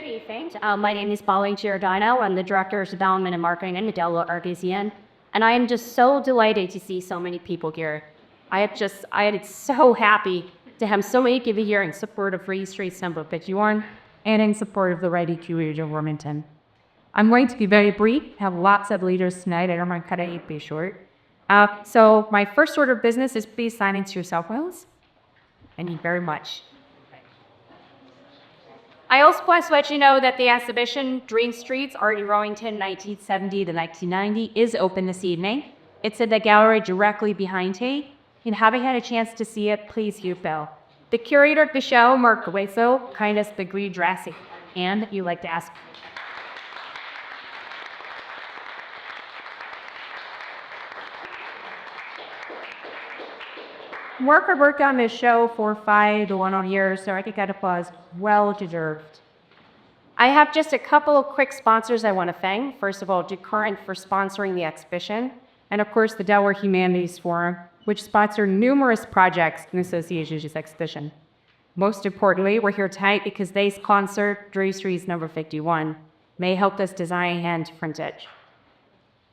Good evening. My name is Pauline Giordano. I'm the Director of Development and Marketing in the Delaware Art Museum. And I am just so delighted to see so many people here. I am so happy to have so many people here in support of Dreamstreets number 51 and in support of the Ready community of Wilmington. I'm going to be very brief, have lots of leaders tonight. I don't want to cut anything short. So my first order of business is please sign into your cell phones. Thank you very much. I also want to let you know that the exhibition Dreamstreets Art in Wilmington 1970 to 1990 is open this evening. It's in the gallery directly behind me. And having had a chance to see it, please you Bill. The curator of the show, Mark Gueso, kind of the green dressing and you like to ask. Mark had worked on this show for 5 to 1 years, so I think that applause well deserved. I have just a couple of quick sponsors I want to thank. First of all, Current for sponsoring the exhibition, and of course the Delaware Humanities Forum, which sponsor numerous projects in association with this exhibition. Most importantly, we're here tonight because they sponsor Dreamstreets number 51. They helped us design and print it.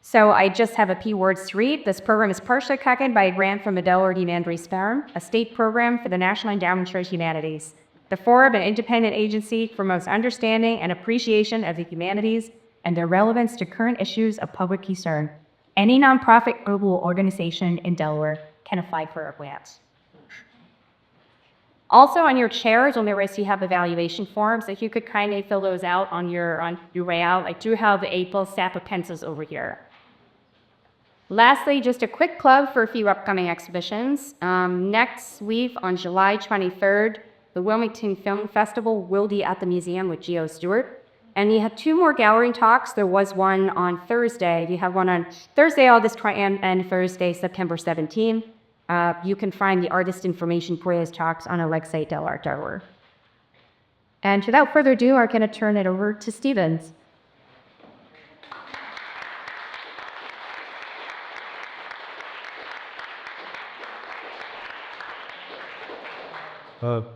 So I just have a few words to read. This program is partially funded by a grant from the Delaware Humanities Forum, a state program for the National Endowment for Humanities. The Forum, an independent agency for most understanding and appreciation of the humanities and their relevance to current issues of public concern. Any nonprofit global organization in Delaware can apply for a grant. Also on your chairs on the wrist you have evaluation forms. If you could kindly fill those out on your way out. I do have the April stack of pencils over here. Lastly, just a quick plug for a few upcoming exhibitions. Next week on July 23rd, the Wilmington Film Festival will be at the museum with Geo Stewart. And we have 2 more gallery talks. There was one on Thursday. We have one on Thursday, August 20th, and Thursday, September 17th. You can find the artist information for those talks on our website, delart.org. And without further ado, I'm going to turn it over to Stevens.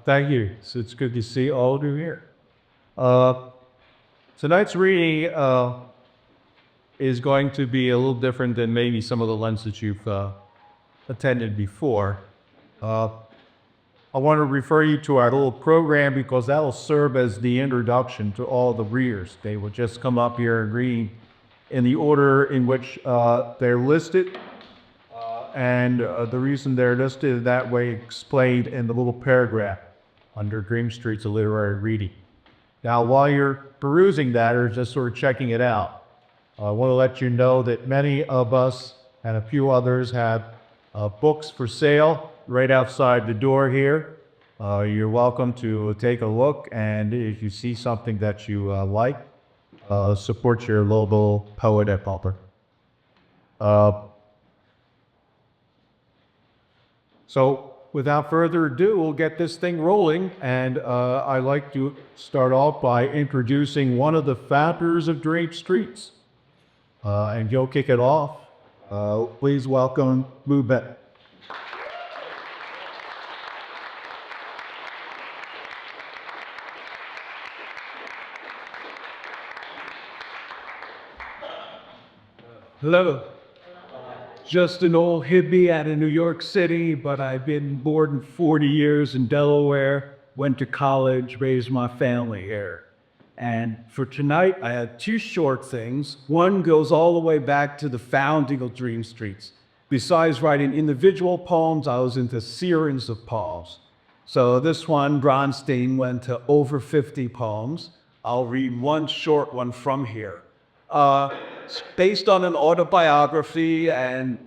Thank you. So it's good to see all of you here. Tonight's reading is going to be a little different than maybe some of the ones that you've attended before. I want to refer you to our little program because that will serve as the introduction to all the readers. They will just come up here and read in the order in which they're listed. And the reason they're listed that way explained in the little paragraph under Dreamstreets, a literary reading. Now, while you're perusing that or just sort of checking it out, I want to let you know that many of us and a few others have books for sale right outside the door here. You're welcome to take a look, and if you see something that you like, support your local poet and pauper. So without further ado, we'll get this thing rolling, and I'd like to start off by introducing one of the founders of Dreamstreets, and you'll kick it off. Please welcome Lew Bennett. Hello. Just an old hippie out of New York City, but I've been born 40 years in Delaware, went to college, raised my family here. And for tonight, I had 2 short things. One goes all the way back to the founding of Dreamstreets. Besides writing individual poems, I was into series of poems. So this one, Bronstein, went to over 50 poems. I'll read one short one from here. It's based on an autobiography, and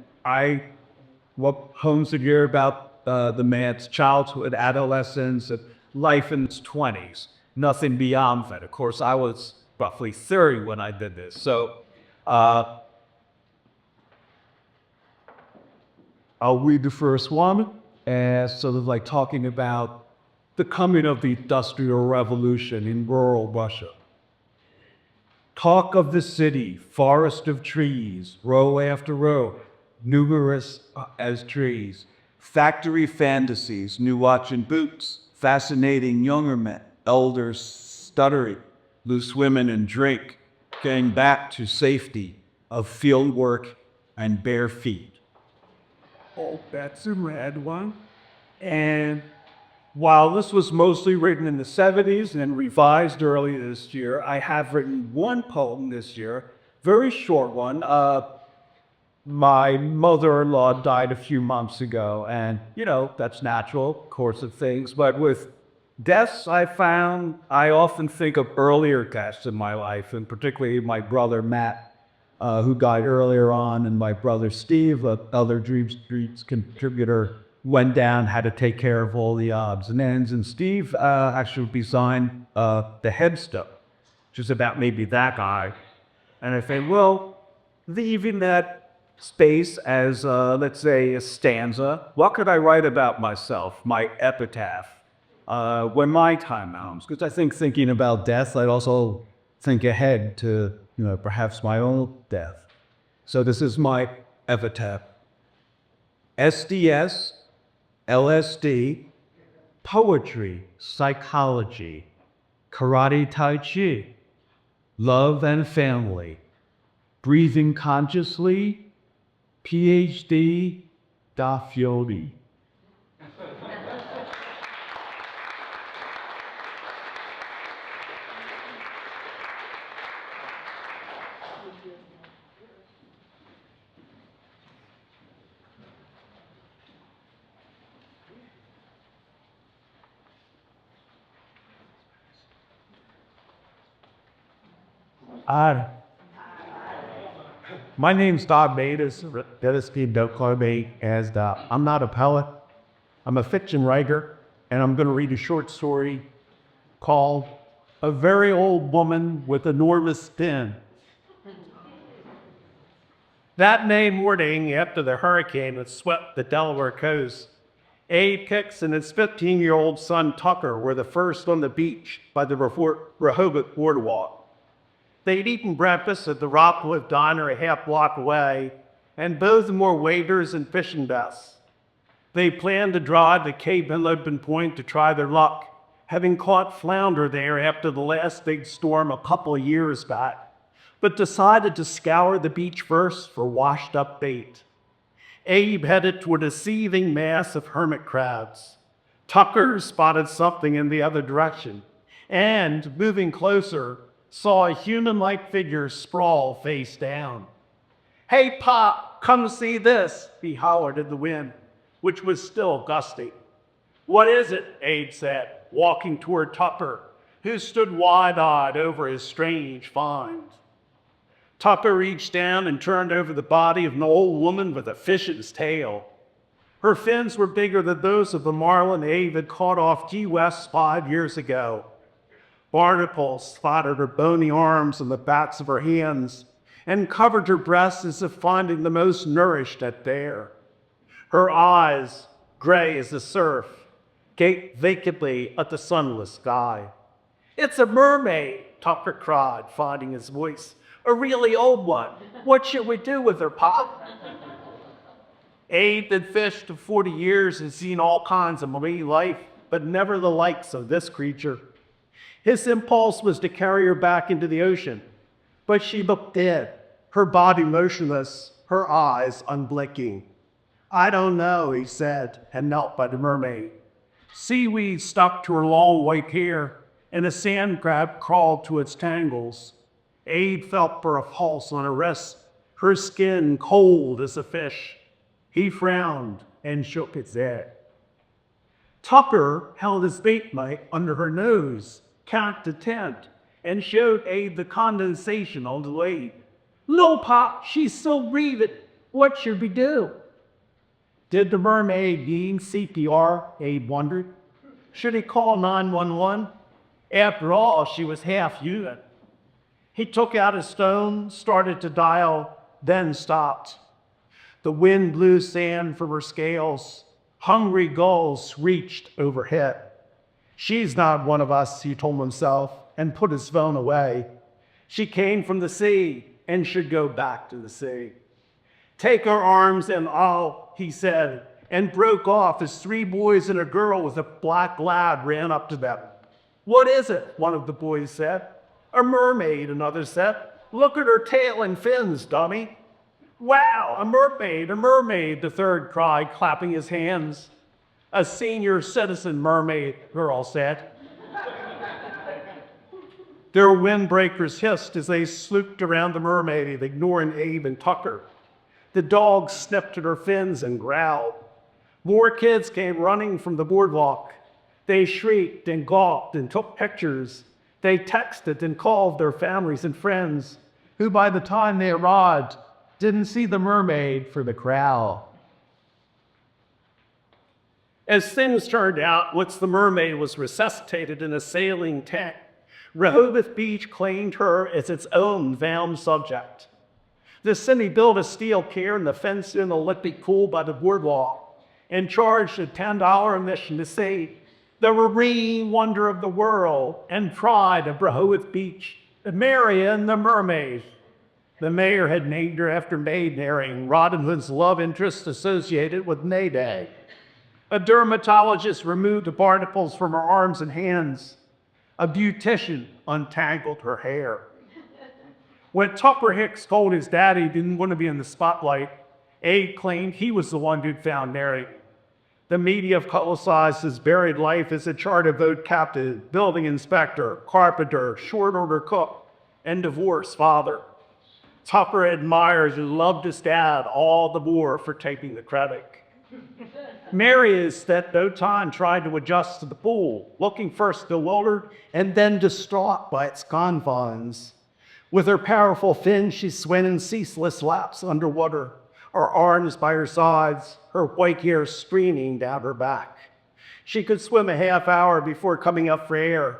what poems to hear about the man's childhood, adolescence, and life in his 20s. Nothing beyond that. Of course, I was roughly 30 when I did this. So I'll read the first one, as sort of like talking about the coming of the Industrial Revolution in rural Russia. Talk of the city, forest of trees, row after row, numerous as trees. Factory fantasies, new watch and boots, fascinating younger men, elders stuttering, loose women and drink, getting back to safety of field work and bare feet. Oh, that's a red one. And while this was mostly written in the 70s and revised early this year, I have written one poem this year, very short one. My mother-in-law died a few months ago, and, that's natural, course of things. But with deaths, I often think of earlier deaths in my life, and particularly my brother Matt, who died earlier on, and my brother Steve, another Dreamstreets contributor, went down, had to take care of all the odds and ends. And Steve actually designed the headstone, which is about maybe that guy. And I think, well, leaving that space as, let's say, a stanza, what could I write about myself, my epitaph, when my time comes? Because I think thinking about death, I'd also think ahead to, perhaps my own death. So this is my epitaph. SDS, LSD, poetry, psychology, karate, tai chi, love and family, breathing consciously, PhD, da Fiori. My name's Todd Bates, don't call me as I'm not a poet. I'm a fiction writer, and I'm going to read a short story called A Very Old Woman with Enormous Spin. That May morning, after the hurricane that swept the Delaware coast, Abe Hicks and his 15-year-old son Tucker were the first on the beach by the Rehoboth Boardwalk. They'd eaten breakfast at the Rockwood Diner a half block away, and both of them wore waders and fishing vests. They planned to drive to Cape Henlopen Point to try their luck, having caught flounder there after the last big storm a couple of years back, but decided to scour the beach first for washed-up bait. Abe headed toward a seething mass of hermit crabs. Tucker spotted something in the other direction, and, moving closer, saw a human-like figure sprawl face down. "Hey, Pop, come see this," he hollered in the wind, which was still gusty. "What is it?" Abe said, walking toward Tucker, who stood wide-eyed over his strange find. Tucker reached down and turned over the body of an old woman with a fish's tail. Her fins were bigger than those of the marlin Abe had caught off Key West 5 years ago. Barnacles spotted her bony arms and the backs of her hands, and covered her breasts as if finding the most nourished at there. Her eyes, gray as the surf, gaped vacantly at the sunless sky. "It's a mermaid," Tucker cried, finding his voice. "A really old one. What should we do with her, Pop?" Abe had fished for 40 years and seen all kinds of marine life, but never the likes of this creature. His impulse was to carry her back into the ocean, but she looked dead, her body motionless, her eyes unblinking. "I don't know," he said, and knelt by the mermaid. Seaweed stuck to her long white hair, and a sand crab crawled to its tangles. Abe felt for a pulse on her wrist, her skin cold as a fish. He frowned and shook his head. Tucker held his bait knife under her nose, counted to 10, and showed Abe the condensation on the blade. "No, Pop, she's still breathing. What should we do?" Did the mermaid need CPR? Abe wondered. Should he call 911? After all, she was half human. He took out his phone, started to dial, then stopped. The wind blew sand from her scales. Hungry gulls reached overhead. "She's not one of us," he told himself, and put his phone away. She came from the sea and should go back to the sea. "Take her arms and I'll," he said, and broke off as 3 boys and a girl with a black lad ran up to them. "What is it?" one of the boys said. "A mermaid," another said. "Look at her tail and fins, dummy." "Wow, a mermaid," the third cried, clapping his hands. "A senior citizen mermaid," girl said. Their windbreakers hissed as they slooped around the mermaid, ignoring Abe and Tucker. The dog sniffed at her fins and growled. More kids came running from the boardwalk. They shrieked and gawped and took pictures. They texted and called their families and friends, who by the time they arrived didn't see the mermaid for the crowd. As things turned out, once the mermaid was resuscitated in a sailing tank, Rehoboth Beach claimed her as its own found subject. The city built a steel pier and the fenced in Olympic pool by the boardwalk and charged a $10 admission to see the marine wonder of the world and pride of Rehoboth Beach, Marian the mermaid. The mayor had named her after Maid marrying Robin Hood's love interest associated with May Day. A dermatologist removed the barnacles from her arms and hands. A beautician untangled her hair. When Tupper Hicks told his daddy he didn't want to be in the spotlight, Abe claimed he was the one who'd found Mary. The media publicized his buried life as a charter boat captain, building inspector, carpenter, short order cook, and divorced father. Tupper admired and loved his dad all the more for taking the credit. Mary spent no time trying to adjust to the pool, looking first bewildered and then distraught by its confines. With her powerful fins, she swam in ceaseless laps underwater, her arms by her sides, her white hair streaming down her back. She could swim a half hour before coming up for air.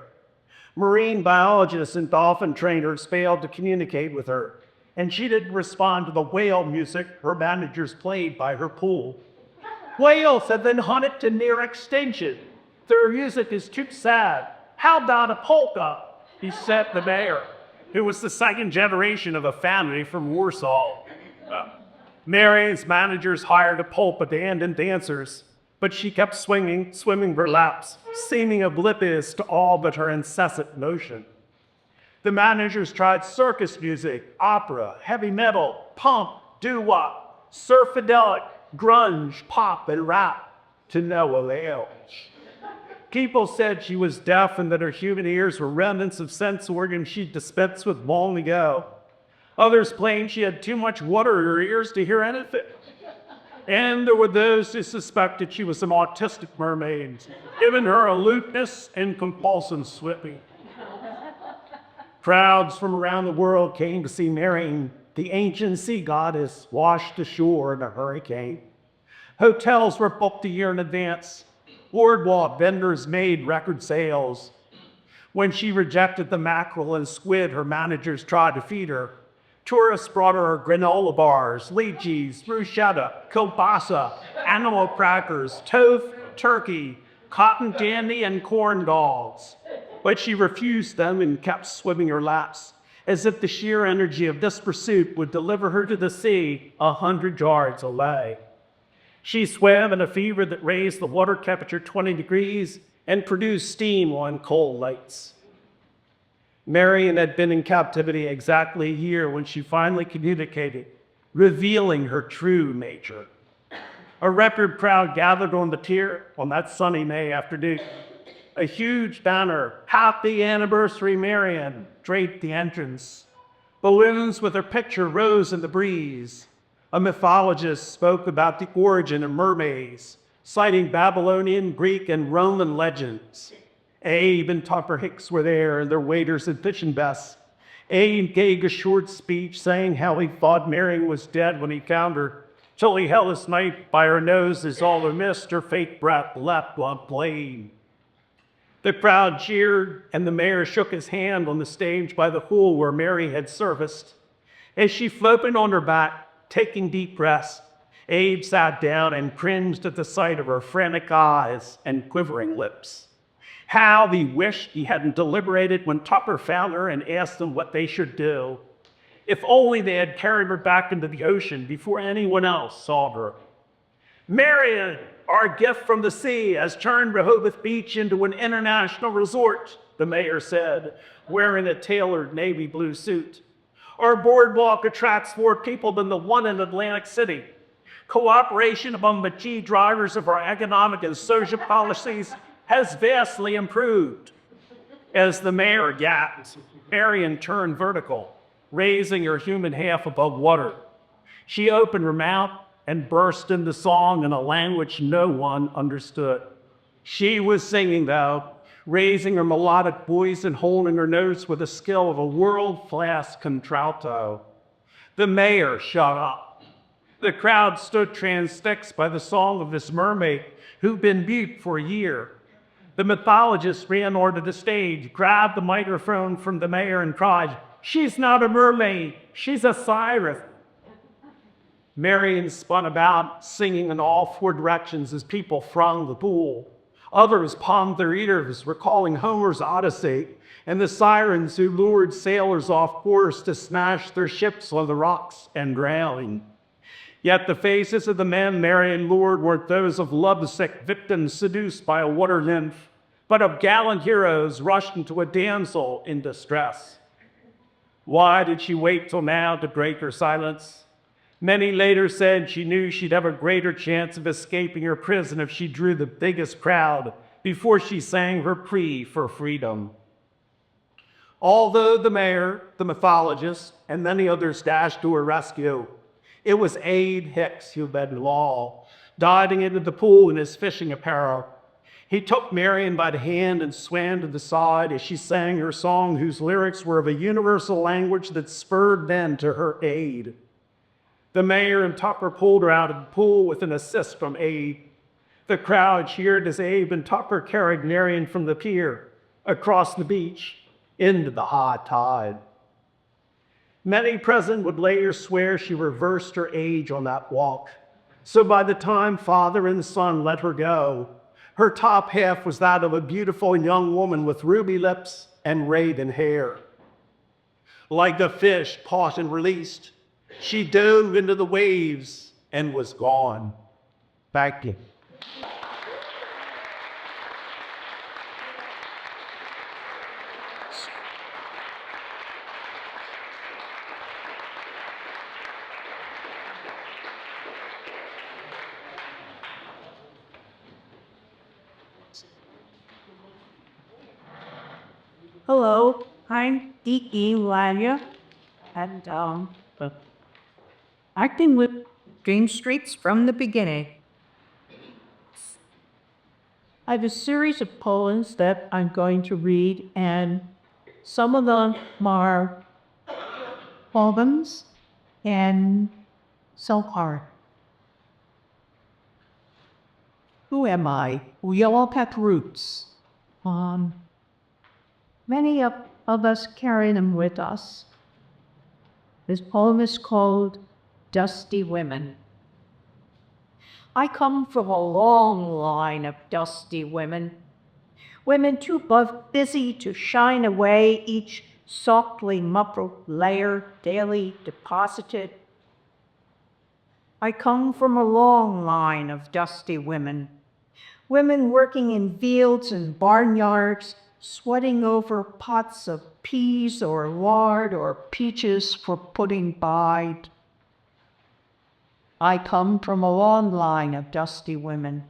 Marine biologists and dolphin trainers failed to communicate with her, and she didn't respond to the whale music her managers played by her pool. Whales have been hunted to near extinction. Their music is too sad. How about a polka? He said the mayor, who was the second generation of a family from Warsaw. Mary's managers hired a polka band and dancers, but she kept swimming her laps, seeming oblivious to all but her incessant motion. The managers tried circus music, opera, heavy metal, punk, doo-wop, surfadelic, grunge, pop, and rap, to no avail. People said she was deaf and that her human ears were remnants of sense organs she'd dispensed with long ago. Others claimed she had too much water in her ears to hear anything. And there were those who suspected she was some autistic mermaid, giving her aloofness and compulsive swimming. Crowds from around the world came to see Mary, the ancient sea goddess, washed ashore in a hurricane. Hotels were booked a year in advance. Boardwalk vendors made record sales. When she rejected the mackerel and squid her managers tried to feed her, tourists brought her granola bars, lychees, bruschetta, kielbasa, animal crackers, tofu, turkey, cotton candy, and corn dogs. But she refused them and kept swimming her laps, as if the sheer energy of this pursuit would deliver her to the sea 100 yards away. She swam in a fever that raised the water temperature 20 degrees and produced steam on coal lights. Marian had been in captivity exactly a year when she finally communicated, revealing her true nature. A record crowd gathered on the pier on that sunny May afternoon. A huge banner, "Happy Anniversary Marian," draped the entrance. Balloons with her picture rose in the breeze. A mythologist spoke about the origin of mermaids, citing Babylonian, Greek, and Roman legends. Abe and Tupper Hicks were there in their waders and fishing vests. Abe gave a short speech saying how he thought Marian was dead when he found her, till he held his knife by her nose as all her mist her fake breath left unplayed. The crowd cheered, and the mayor shook his hand on the stage by the pool where Mary had serviced. As she floated on her back, taking deep breaths, Abe sat down and cringed at the sight of her frantic eyes and quivering lips. How he wished he hadn't deliberated when Tupper found her and asked them what they should do. If only they had carried her back into the ocean before anyone else saw her. "Marian, our gift from the sea has turned Rehoboth Beach into an international resort. the mayor said, wearing a tailored navy blue suit. Our boardwalk attracts more people than the one in Atlantic City. Cooperation among the key drivers of our economic and social policies has vastly improved. As the mayor gasped, Marion turned vertical, raising her human half above water. She opened her mouth and burst into song in a language no one understood. She was singing, though, raising her melodic voice and holding her notes with the skill of a world-class contralto. The mayor shut up. The crowd stood transfixed by the song of this mermaid who'd been mute for a year. The mythologist ran onto the stage, grabbed the microphone from the mayor and cried, "She's not a mermaid, she's a siren." Marion spun about, singing in all four directions as people thronged the pool. Others palmed their ears, recalling Homer's Odyssey and the sirens who lured sailors off course to smash their ships on the rocks and drown. Yet the faces of the men Marion lured weren't those of lovesick victims seduced by a water nymph, but of gallant heroes rushed into a damsel in distress. Why did she wait till now to break her silence? Many later said she knew she'd have a greater chance of escaping her prison if she drew the biggest crowd before she sang her plea for freedom. Although the mayor, the mythologist, and many others dashed to her rescue, it was Abe Hicks who led the law, diving into the pool in his fishing apparel. He took Marion by the hand and swam to the side as she sang her song, whose lyrics were of a universal language that spurred men to her aid. The mayor and Tupper pulled her out of the pool with an assist from Abe. The crowd cheered as Abe and Tupper carried Marion from the pier, across the beach, into the high tide. Many present would later swear she reversed her age on that walk. So by the time father and son let her go, her top half was that of a beautiful young woman with ruby lips and raven hair. Like a fish caught and released, she dove into the waves and was gone. Thank you. Hello, I'm D.E. Lanyon, and I've been with Dreamstreets from the beginning. I have a series of poems that I'm going to read, and some of them are poems and self-art. Who am I? We all have roots. Many of us carry them with us. This poem is called Dusty Women. I come from a long line of dusty women, women too busy to shine away each softly muffled layer daily deposited. I come from a long line of dusty women, women working in fields and barnyards, sweating over pots of peas or lard or peaches for putting by. I come from a long line of dusty women,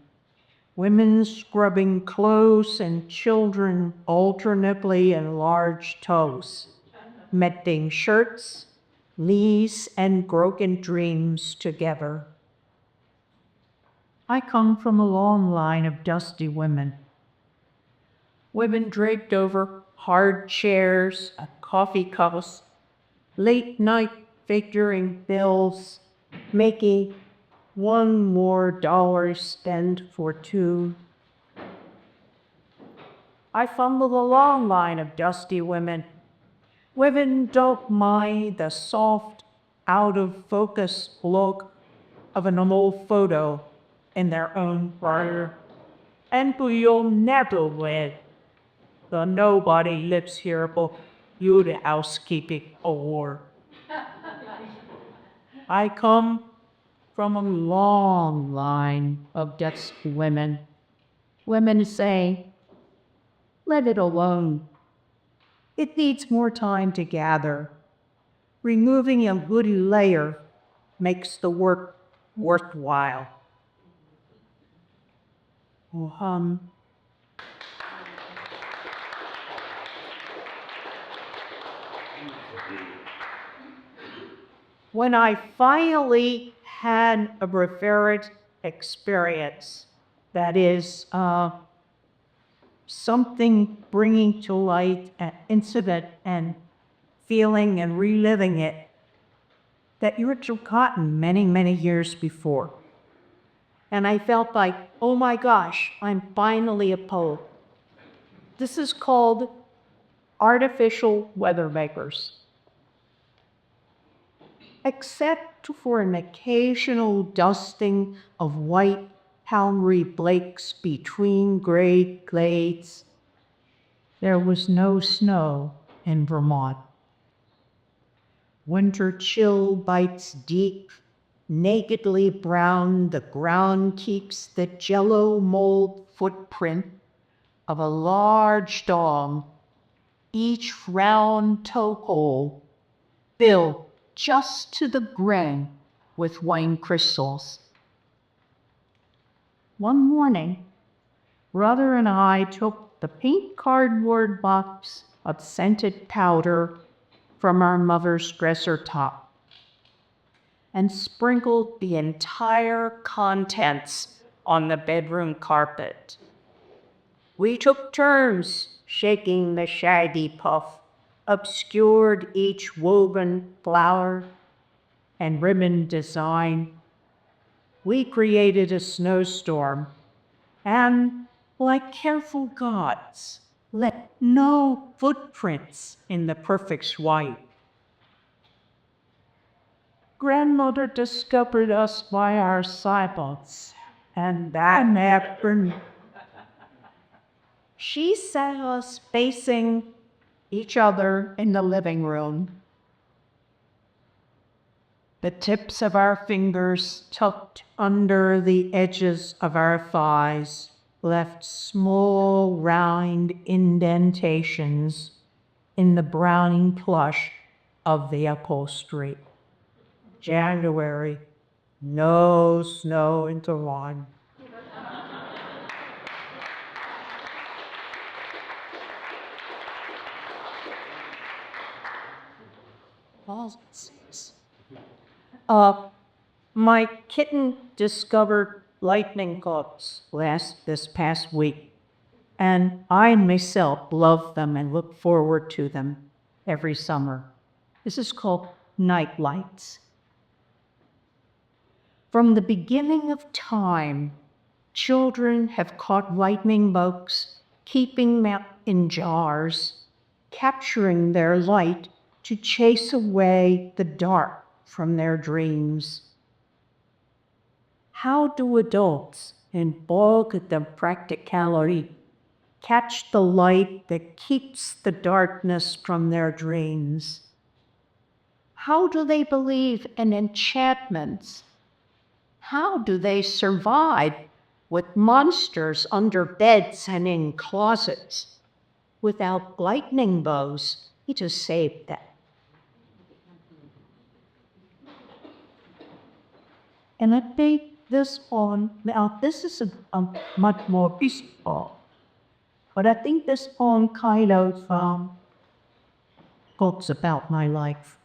women scrubbing clothes and children alternately in large tows, mending shirts, knees, and broken dreams together. I come from a long line of dusty women, women draped over hard chairs and coffee cups, late night figuring bills, making one more dollar spent for two. I fumble the long line of dusty women. Women don't mind the soft, out-of-focus look of an old photo in their own parlor, and you'll never win. The nobody lives here but you, the housekeeping award. I come from a long line of dusty women. Women say, let it alone, It needs more time to gather. Removing a woody layer makes the work worthwhile. Oh, When I finally had a referent experience, that is, something bringing to light an incident and feeling and reliving it that you had forgotten many, many years before. And I felt like, oh my gosh, I'm finally a poet. This is called artificial weather makers. Except for an occasional dusting of white Palmery Blakes between gray glades, there was no snow in Vermont. Winter chill bites deep, nakedly brown, the ground keeps the jello mold footprint of a large dog, each round toe hole filled just to the brim with wine crystals. One morning, Brother and I took the pink cardboard box of scented powder from our mother's dresser top and sprinkled the entire contents on the bedroom carpet. We took turns shaking the shaggy puff, obscured each woven flower and ribbon design. We created a snowstorm and, like careful gods, left no footprints in the perfect white. Grandmother discovered us by our silence, and that happened. She sat us facing each other in the living room. The tips of our fingers tucked under the edges of our thighs left small round indentations in the browning plush of the upholstery. January, no snow in Vermont. My kitten discovered lightning bugs this past week, and I myself love them and look forward to them every summer. This is called night lights. From the beginning of time, children have caught lightning bugs, keeping them in jars, capturing their light to chase away the dark from their dreams. How do adults, in balk at the practicality, catch the light that keeps the darkness from their dreams? How do they believe in enchantments? How do they survive with monsters under beds and in closets without lightning bows to save them? And I think this poem, now this is a much more peaceful, but I think this poem kind of talks about my life.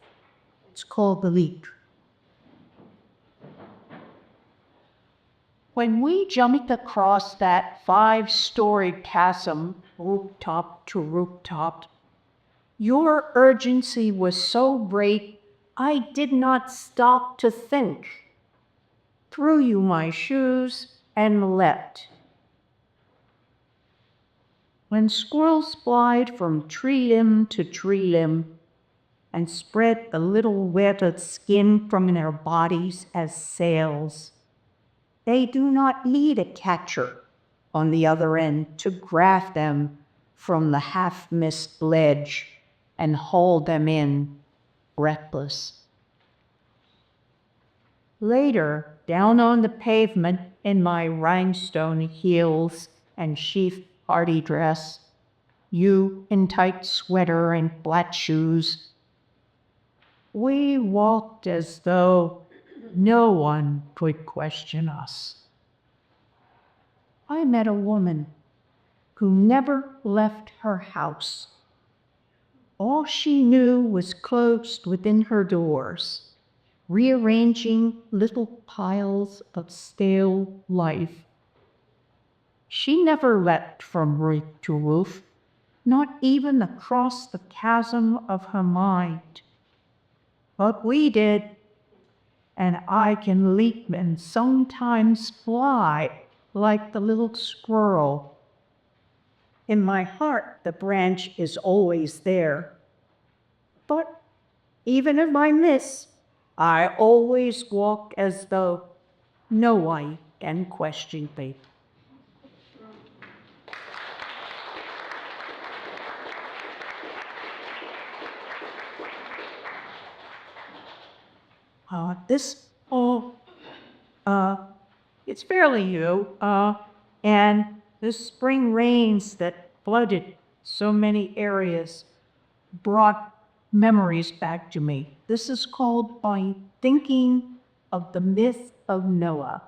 It's called The Leech. When we jumped across that 5-story chasm, rooftop to rooftop, your urgency was so great, I did not stop to think. Threw you my shoes and leapt. When squirrels flied from tree limb to tree limb and spread the little wetted skin from their bodies as sails, they do not need a catcher on the other end to grab them from the half-missed ledge and haul them in, breathless. Later, down on the pavement in my rhinestone heels and sheath party dress, you in tight sweater and flat shoes. We walked as though no one could question us. I met a woman who never left her house. All she knew was closed within her doors, rearranging little piles of stale life. She never leapt from roof to roof, not even across the chasm of her mind. But we did, and I can leap and sometimes fly like the little squirrel. In my heart, the branch is always there. But even if I miss, I always walk as though no one can question me. This poem, it's fairly new, and the spring rains that flooded so many areas brought memories back to me. This is called By Thinking of the Myth of Noah.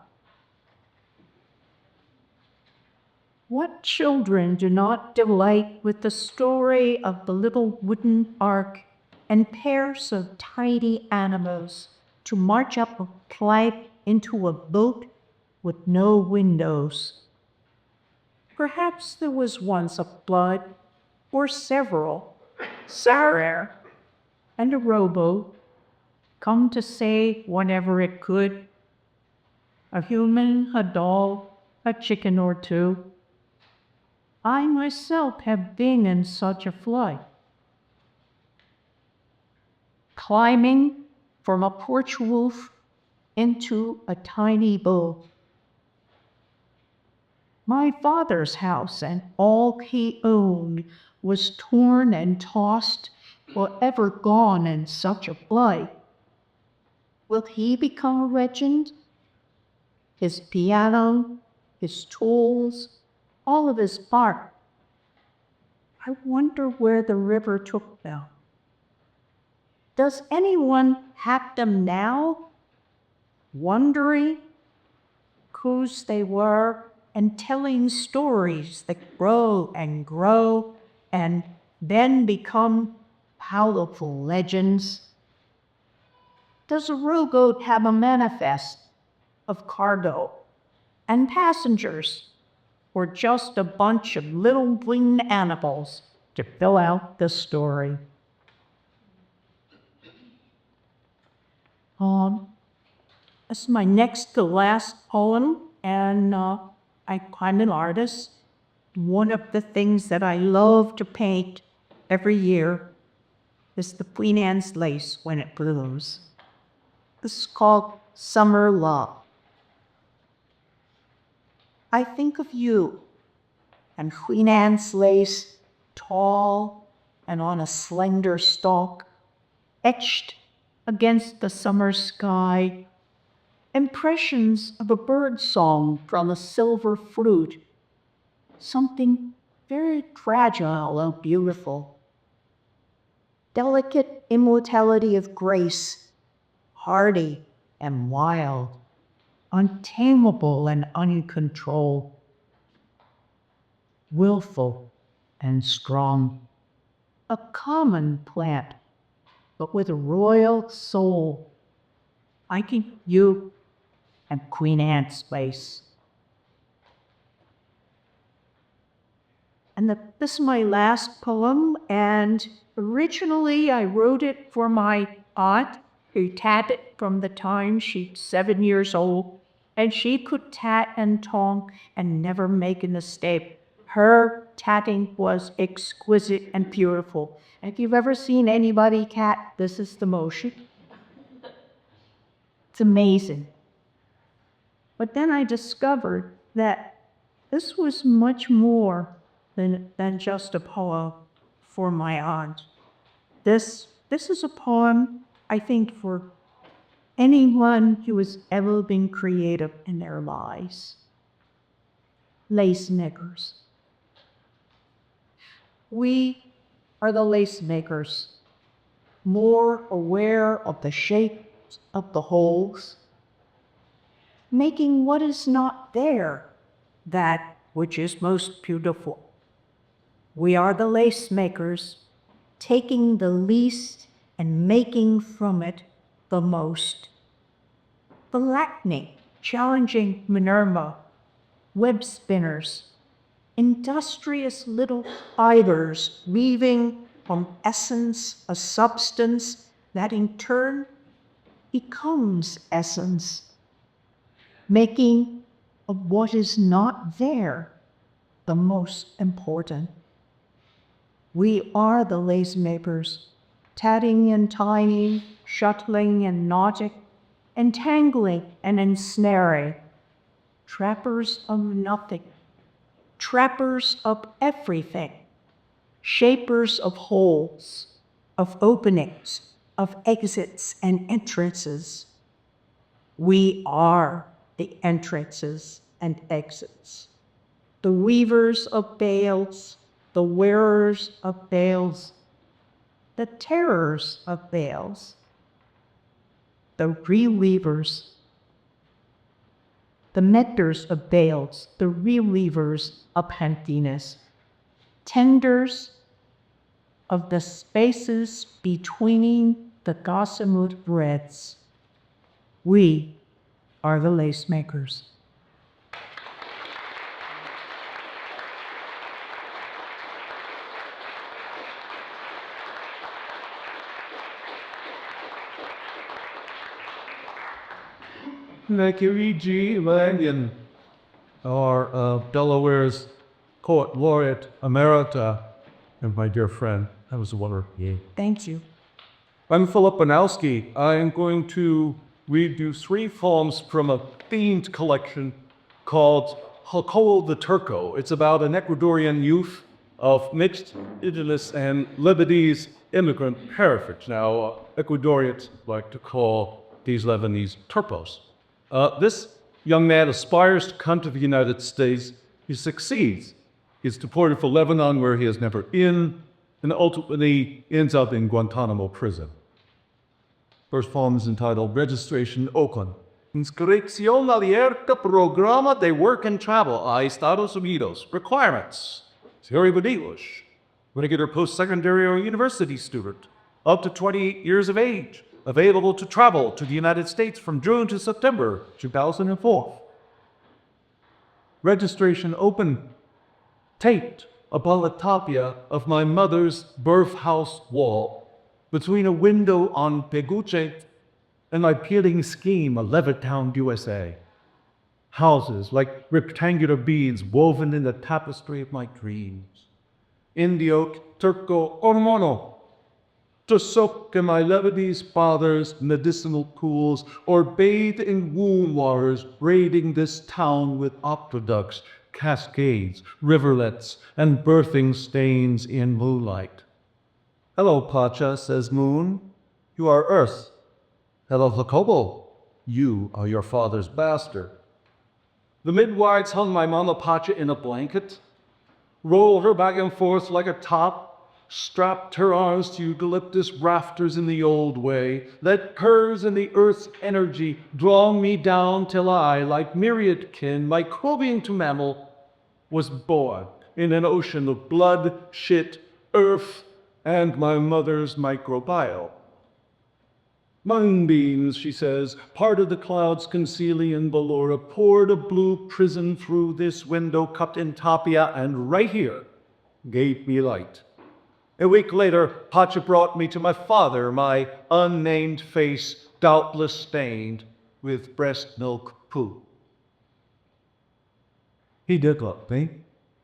What children do not delight with the story of the little wooden ark and pairs of tidy animals to march up a plank into a boat with no windows? Perhaps there was once a flood, or several, Sarer and a rowboat, come to save whatever it could. A human, a dog, a chicken or two. I myself have been in such a flood. Climbing from a porch roof into a tiny boat. My father's house and all he owned was torn and tossed, forever gone in such a flood. Will he become a legend? His piano, his tools, all of his art. I wonder where the river took them. Does anyone hack them now, wondering whose they were and telling stories that grow and then become powerful legends? Does a rowboat have a manifest of cargo and passengers, or just a bunch of little winged animals to fill out the story? This is my next to last poem, and I'm an artist. One of the things that I love to paint every year is the Queen Anne's lace when it blooms. This is called Summer Love. I think of you and Queen Anne's lace, tall and on a slender stalk, etched against the summer sky, impressions of a bird song from a silver fruit, something very fragile and beautiful. Delicate immortality of grace, hardy and wild, untamable and uncontrolled, willful and strong. A common plant, but with a royal soul. I think you and Queen Anne's lace. And this is my last poem, and originally I wrote it for my aunt, who tatted from the time she's 7 years old, and she could tat and tongue and never make a mistake. Her tatting was exquisite and beautiful. And if you've ever seen anybody tat, this is the motion. It's amazing. But then I discovered that this was much more than just a poem for my aunt. This is a poem, I think, for anyone who has ever been creative in their lives. Lace knickers. We are the lace makers, more aware of the shapes of the holes, making what is not there that which is most beautiful. We are the lace makers, taking the least and making from it the most. The Lacne, challenging Minerva, web spinners, industrious little fibers weaving from essence a substance that in turn becomes essence, making of what is not there the most important. We are the lace makers, tatting and tying, shuttling and knotting, entangling and ensnaring, trappers of nothing, trappers of everything, shapers of holes, of openings, of exits and entrances. We are the entrances and exits, the weavers of veils, the wearers of veils, the terrors of veils, the reweavers, the menders of veils, the relievers of emptiness, tenders of the spaces between the gossamer threads. We are the lace makers. G. Lanyon, our Delaware's Poet Laureate Emerita, and my dear friend. That was a wonderful game. Thank you. I'm Phillip Bannowsky. I am going to read you 3 poems from a themed collection called Jacobo the Turco. It's about an Ecuadorian youth of mixed indigenous and Lebanese immigrant heritage. Now, Ecuadorians like to call these Lebanese Turcos. This young man aspires to come to the United States. He succeeds. He's deported for Lebanon, where he has never been, and ultimately ends up in Guantanamo prison. First poem is entitled Registration Oakland. Inscripción abierta programa de work and travel a Estados Unidos. Requirements. Theory of English. Regular post-secondary or university student. Up to 28 years of age. Available to travel to the United States from June to September 2004. Registration open. Taped above the tapia of my mother's birth house wall, between a window on Peguche and my peeling scheme of Levittown, USA. Houses like rectangular beads woven in the tapestry of my dreams. Indio, Turco, or mono. To soak in my Lebanese father's medicinal pools, or bathe in womb waters, braiding this town with aqueducts, cascades, riverlets, and birthing stains in moonlight. Hello, Pacha, says Moon. You are Earth. Hello, Jacobo. You are your father's bastard. The midwives hung my mama Pacha in a blanket, rolled her back and forth like a top, strapped her arms to eucalyptus rafters in the old way, let curves in the earth's energy draw me down till I, like myriad kin, microbian to mammal, was born in an ocean of blood, shit, earth, and my mother's microbiome. Moonbeams, she says, parted the clouds concealing in Ballora, poured a blue prism through this window cupped in tapia, and right here gave me light. A week later, Pacha brought me to my father, my unnamed face doubtless stained with breast milk poo. He did love me,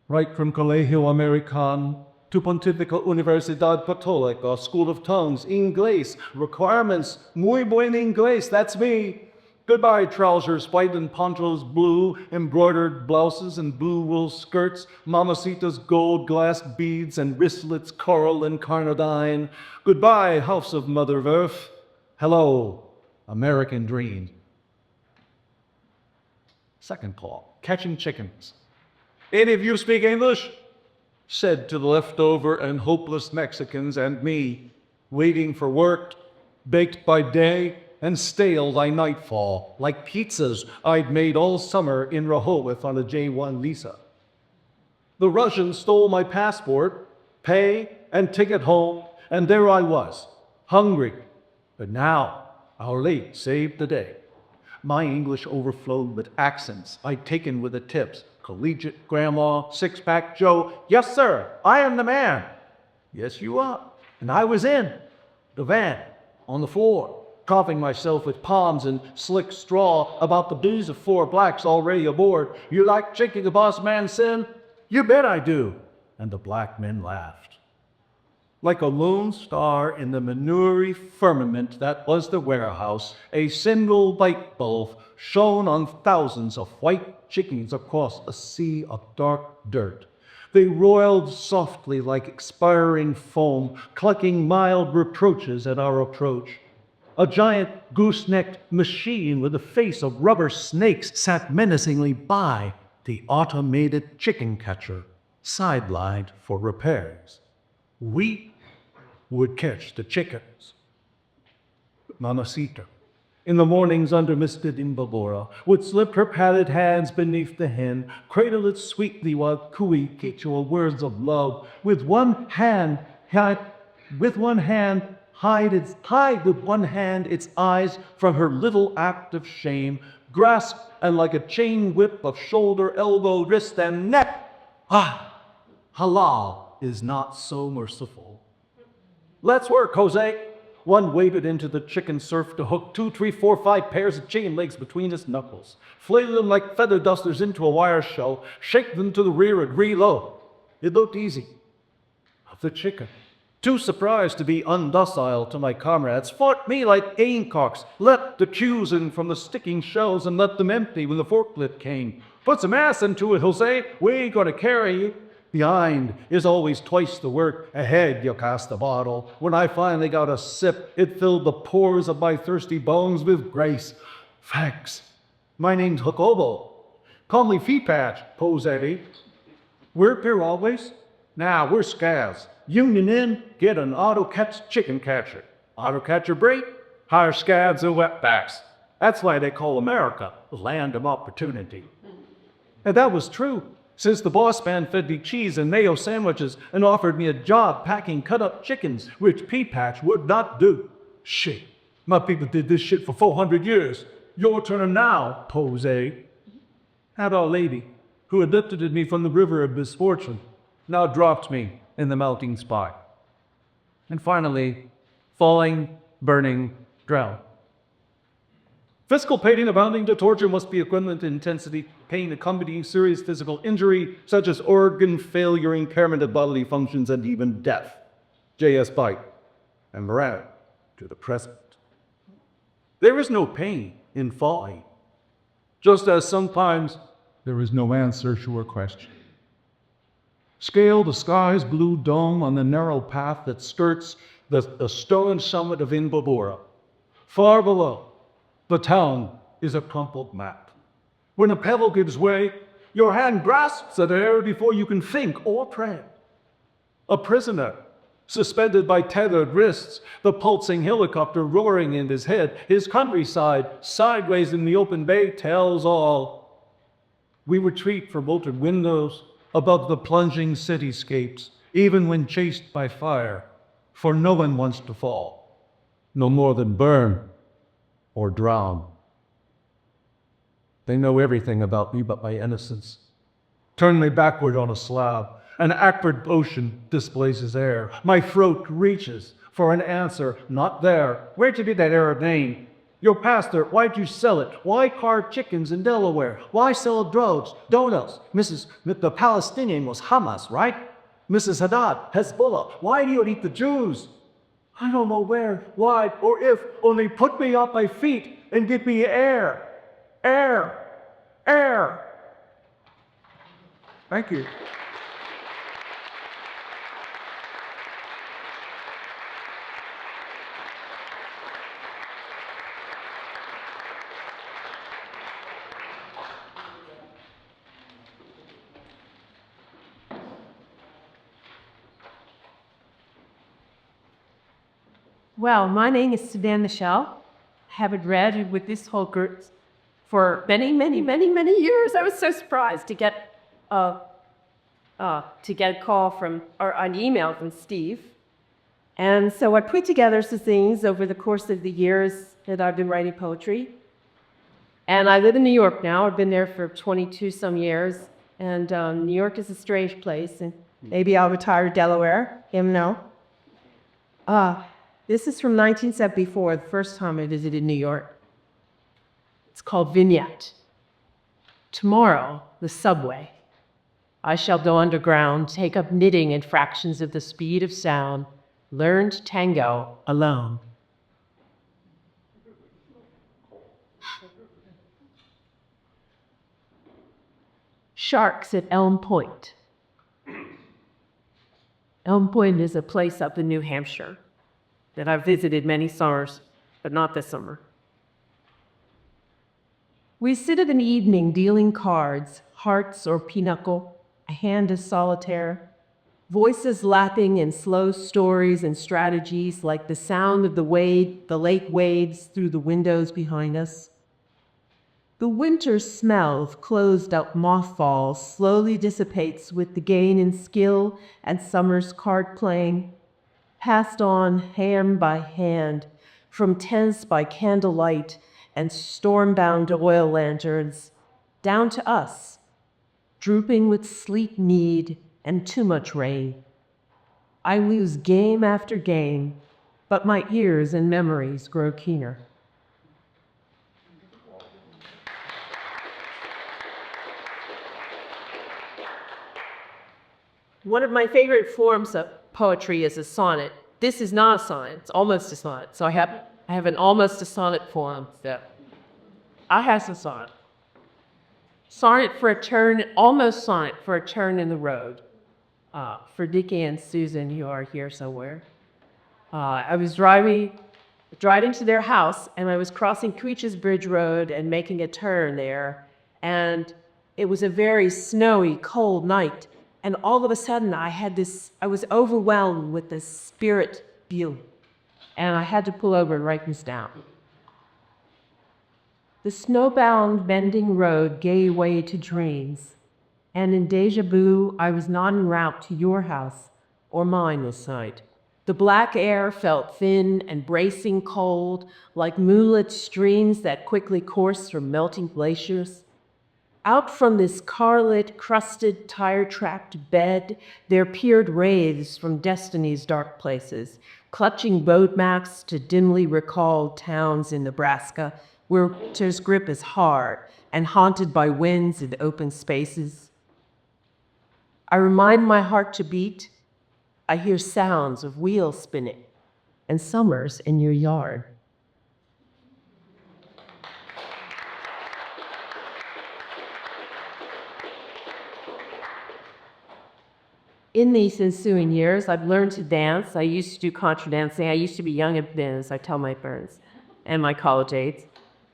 right from Colegio Americano to Pontifical Universidad Católica, School of Tongues, Inglés, requirements, muy buen inglés, that's me. Goodbye trousers, white and ponchos blue, embroidered blouses and blue wool skirts, mamacita's gold glass beads and wristlets coral and carnadine. Goodbye, house of Mother Earth. Hello, American dream. Second call, catching chickens. Any of you speak English? said to the leftover and hopeless Mexicans and me, waiting for work, baked by day and stale by nightfall, like pizzas I'd made all summer in Rehoboth on a J1 Lisa. The Russians stole my passport, pay, and ticket home, and there I was, hungry. But now, our late saved the day. My English overflowed with accents I'd taken with the tips. Collegiate grandma, six-pack Joe. Yes, sir, I am the man. Yes, you are. And I was in the van, on the floor, coughing myself with palms and slick straw about the blues of 4 blacks already aboard. You like chicken the boss man sin? You bet I do. And the black men laughed. Like a lone star in the manure firmament that was the warehouse, a single light bulb shone on thousands of white chickens across a sea of dark dirt. They roiled softly like expiring foam, clucking mild reproaches at our approach. A giant goose-necked machine with a face of rubber snakes sat menacingly by the automated chicken catcher, sidelined for repairs. We would catch the chickens. Mamacita, in the mornings under misted imbabora, would slip her pallid hands beneath the hen, cradle it sweetly while cooey Quechua words of love, hide with one hand its eyes from her little act of shame, grasp and like a chain whip of shoulder, elbow, wrist, and neck. Halal is not so merciful. Let's work, Jose. One waded into the chicken surf to hook 2, 3, 4, 5 pairs of chicken legs between his knuckles, flail them like feather dusters into a wire shell, shake them to the rear and reload. It looked easy. The chicken, too surprised to be undocile to my comrades, fought me like gamecocks, leapt the cues in from the sticking shells and let them empty when the forklift came. Put some ass into it, Jose. We ain't gonna carry you. Behind is always twice the work. Ahead, you cast the bottle. When I finally got a sip, it filled the pores of my thirsty bones with grace. Thanks. My name's Jacobo. Call me Feet Patch, Pose Eddie. We're up here always. Now, we're scavs. Union in, get an auto-catch chicken catcher. Auto-catcher break, hire scavs and wetbacks. That's why they call America the land of opportunity. And that was true. Since the boss man fed me cheese and mayo sandwiches and offered me a job packing cut-up chickens, which Pea Patch would not do. Shit, my people did this shit for 400 years. Your turn now, Pose. Had Our Lady, who had lifted me from the river of misfortune, now dropped me in the melting spot. And finally, falling, burning, drowned. Physical pain abounding to torture must be equivalent in intensity, pain accompanying serious physical injury, such as organ failure, impairment of bodily functions, and even death. J.S. Bite and Morea to the present. There is no pain in falling, just as sometimes There is no answer to a question. scale the sky's blue dome on the narrow path that skirts the stone summit of Imbabura. Far below, the town is a crumpled map. When a pebble gives way, your hand grasps at air before you can think or pray. A prisoner, suspended by tethered wrists, the pulsing helicopter roaring in his head, his countryside sideways in the open bay tells all. We retreat from bolted windows above the plunging cityscapes, even when chased by fire, for no one wants to fall, no more than burn or drown. They know everything about me but my innocence. Turn me backward on a slab. An acrid ocean displaces air. My throat reaches for an answer, not there. Where'd you get that Arab name? Your pastor, why'd you sell it? Why carve chickens in Delaware? Why sell drugs, donuts? The Palestinian was Hamas, right? Mrs. Haddad, Hezbollah. Why do you eat the Jews? I don't know where, why, or if. Only put me on my feet and give me air. Air. Air. Thank you. Well, my name is Suzanne Michelle. I haven't read with this whole group for many, many, many, many years. I was so surprised to get a call from, or an email from Steve. And so I put together some things over the course of the years that I've been writing poetry. And I live in New York now. I've been there for 22 some years. And New York is a strange place. And maybe I'll retire to Delaware. You never know. This is from 1974, the first time I visited New York. It's called Vignette. Tomorrow, the subway. I shall go underground, take up knitting at fractions of the speed of sound, learn to tango alone. Sharks at Elm Point. Elm Point is a place up in New Hampshire that I've visited many summers, but not this summer. We sit of an evening dealing cards, hearts or pinochle, a hand is solitaire, voices lapping in slow stories and strategies like the sound of the lake waves through the windows behind us. The winter smell of closed-up mothballs slowly dissipates with the gain in skill and summer's card playing, passed on hand by hand, from tents by candlelight and storm-bound oil lanterns, down to us, drooping with sleet need and too much rain. I lose game after game, but my ears and memories grow keener. One of my favorite forms of poetry is a sonnet. This is not a sonnet, it's almost a sonnet. So I have an almost a sonnet poem that I have a sonnet. Sonnet for a turn, almost sonnet for a turn in the road. For Dickie and Susan, who are here somewhere. I was driving to their house, and I was crossing Creech's Bridge Road and making a turn there. And it was a very snowy, cold night. And all of a sudden, I was overwhelmed with this spirit view. And I had to pull over and write this down. The snowbound bending road gave way to dreams. And in deja vu, I was not en route to your house or mine this night. The black air felt thin and bracing cold, like moonlit streams that quickly course from melting glaciers. Out from this car-lit, crusted, tire-tracked bed, there peered wraiths from destiny's dark places, clutching boat maps to dimly recalled towns in Nebraska, where winter's grip is hard and haunted by winds and open spaces. I remind my heart to beat. I hear sounds of wheels spinning and summers in your yard. In these ensuing years, I've learned to dance. I used to do contra dancing. I used to be young at Ben's, I tell my parents, and my college aides.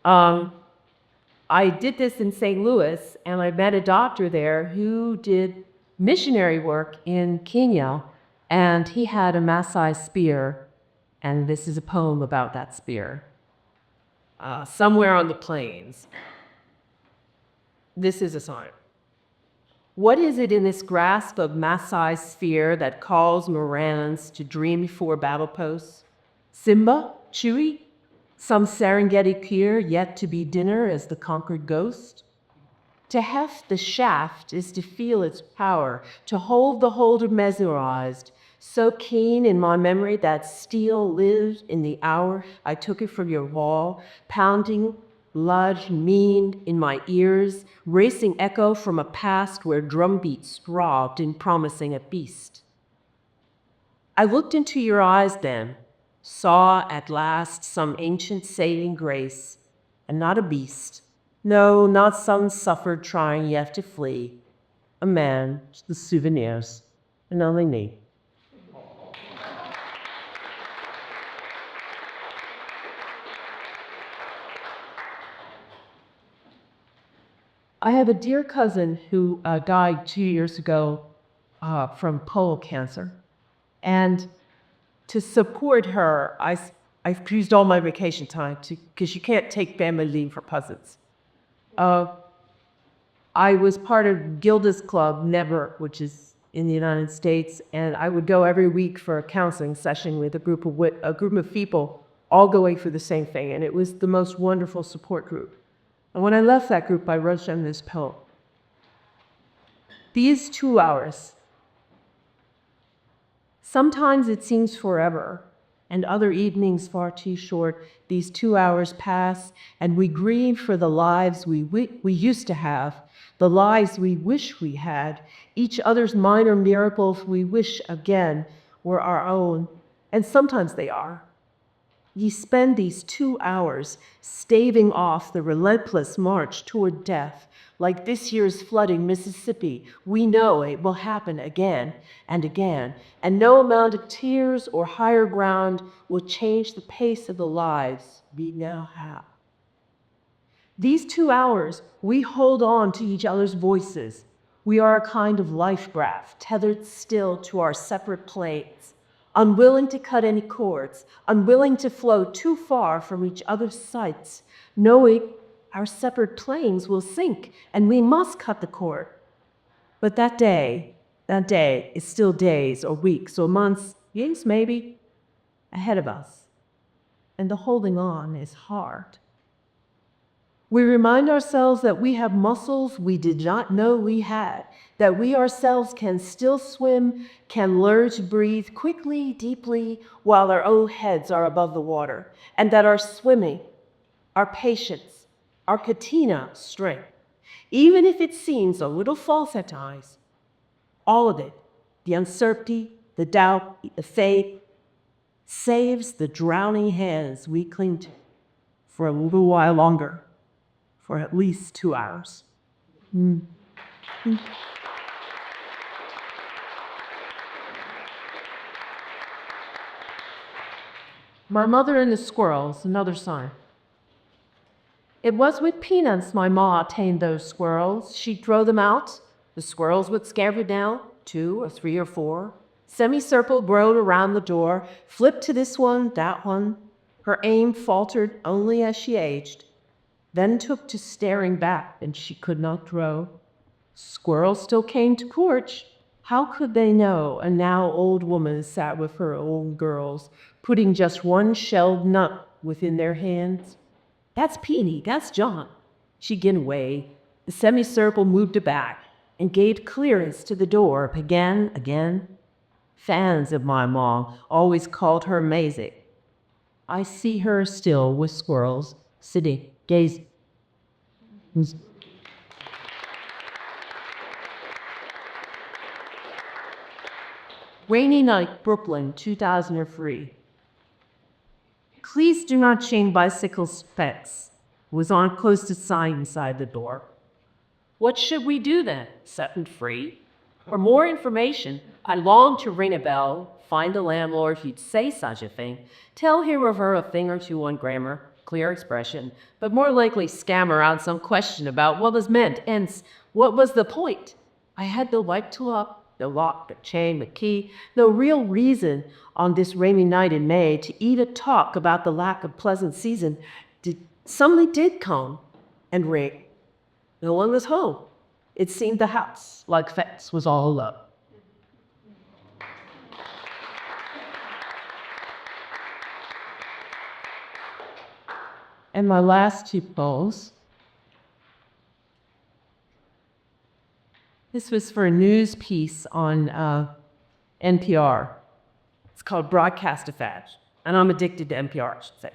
I did this in St. Louis, and I met a doctor there who did missionary work in Kenya, and he had a Maasai spear, and this is a poem about that spear. Somewhere on the plains. This is a sonnet. What is it in this grasp of Maasai sphere that calls Morans to dream before battle posts? Simba? Chewy? Some Serengeti peer yet to be dinner as the conquered ghost? To heft the shaft is to feel its power, to hold the holder mesmerized, so keen in my memory that steel lived in the hour I took it from your wall, pounding lodged mean in my ears, racing echo from a past where drumbeats throbbed in promising a feast. I looked into your eyes then, saw at last some ancient saving grace, and not a beast. No, not some suffered trying yet to flee. A man, the souvenirs, and only me. I have a dear cousin who died 2 years ago from colon cancer. And to support her, I've used all my vacation time because you can't take family leave for cousins. I was part of Gilda's Club, Never, which is in the United States, and I would go every week for a counseling session with a group of people all going through the same thing, and it was the most wonderful support group. And when I left that group, I wrote down this poem. These 2 hours. Sometimes it seems forever, and other evenings far too short. These 2 hours pass, and we grieve for the lives we used to have, the lives we wish we had, each other's minor miracles we wish again were our own, and sometimes they are. Ye spend these 2 hours staving off the relentless march toward death. Like this year's flooding Mississippi, we know it will happen again and again, and no amount of tears or higher ground will change the pace of the lives we now have. These 2 hours, we hold on to each other's voices. We are a kind of life graph, tethered still to our separate planes, unwilling to cut any cords, unwilling to flow too far from each other's sights, knowing our separate planes will sink and we must cut the cord. But that day is still days or weeks or months, yes, maybe, ahead of us. And the holding on is hard. We remind ourselves that we have muscles we did not know we had, that we ourselves can still swim, can learn to breathe quickly, deeply, while our own heads are above the water, and that our swimming, our patience, our katina strength, even if it seems a little false at times, all of it, the uncertainty, the doubt, the faith, saves the drowning hands we cling to for a little while longer, for at least 2 hours. My mother and the squirrels, another sign. It was with peanuts my ma tamed those squirrels. She'd throw them out. The squirrels would scamper down, 2 or 3 or 4. Semicircle rode around the door, flipped to this one, that one. Her aim faltered only as she aged, then took to staring back, and she could not throw. Squirrels still came to porch. How could they know a now old woman sat with her old girls, putting just one shelled nut within their hands? That's Peony, that's John. She gin away. The semicircle moved back and gave clearance to the door again. Fans of my mom always called her Maisie. I see her still with squirrels, sitting, gazing. Rainy night, Brooklyn, 2003. Please do not chain bicycles specs. Was on closest sign inside the door. What should we do then? Set them free? For more information, I long to ring a bell, find a landlord who'd say such a thing, tell him or her a thing or two on grammar, clear expression, but more likely scammer out some question about what was meant, hence, what was the point? I had no light to up, no lock, no chain, no key, no real reason on this rainy night in May to even talk about the lack of pleasant season. Somebody did come and ring. No one was home. It seemed the house, like Fetz, was all alone. And my last 2 poems. This was for a news piece on NPR. It's called Broadcast Effect, and I'm addicted to NPR, I should say.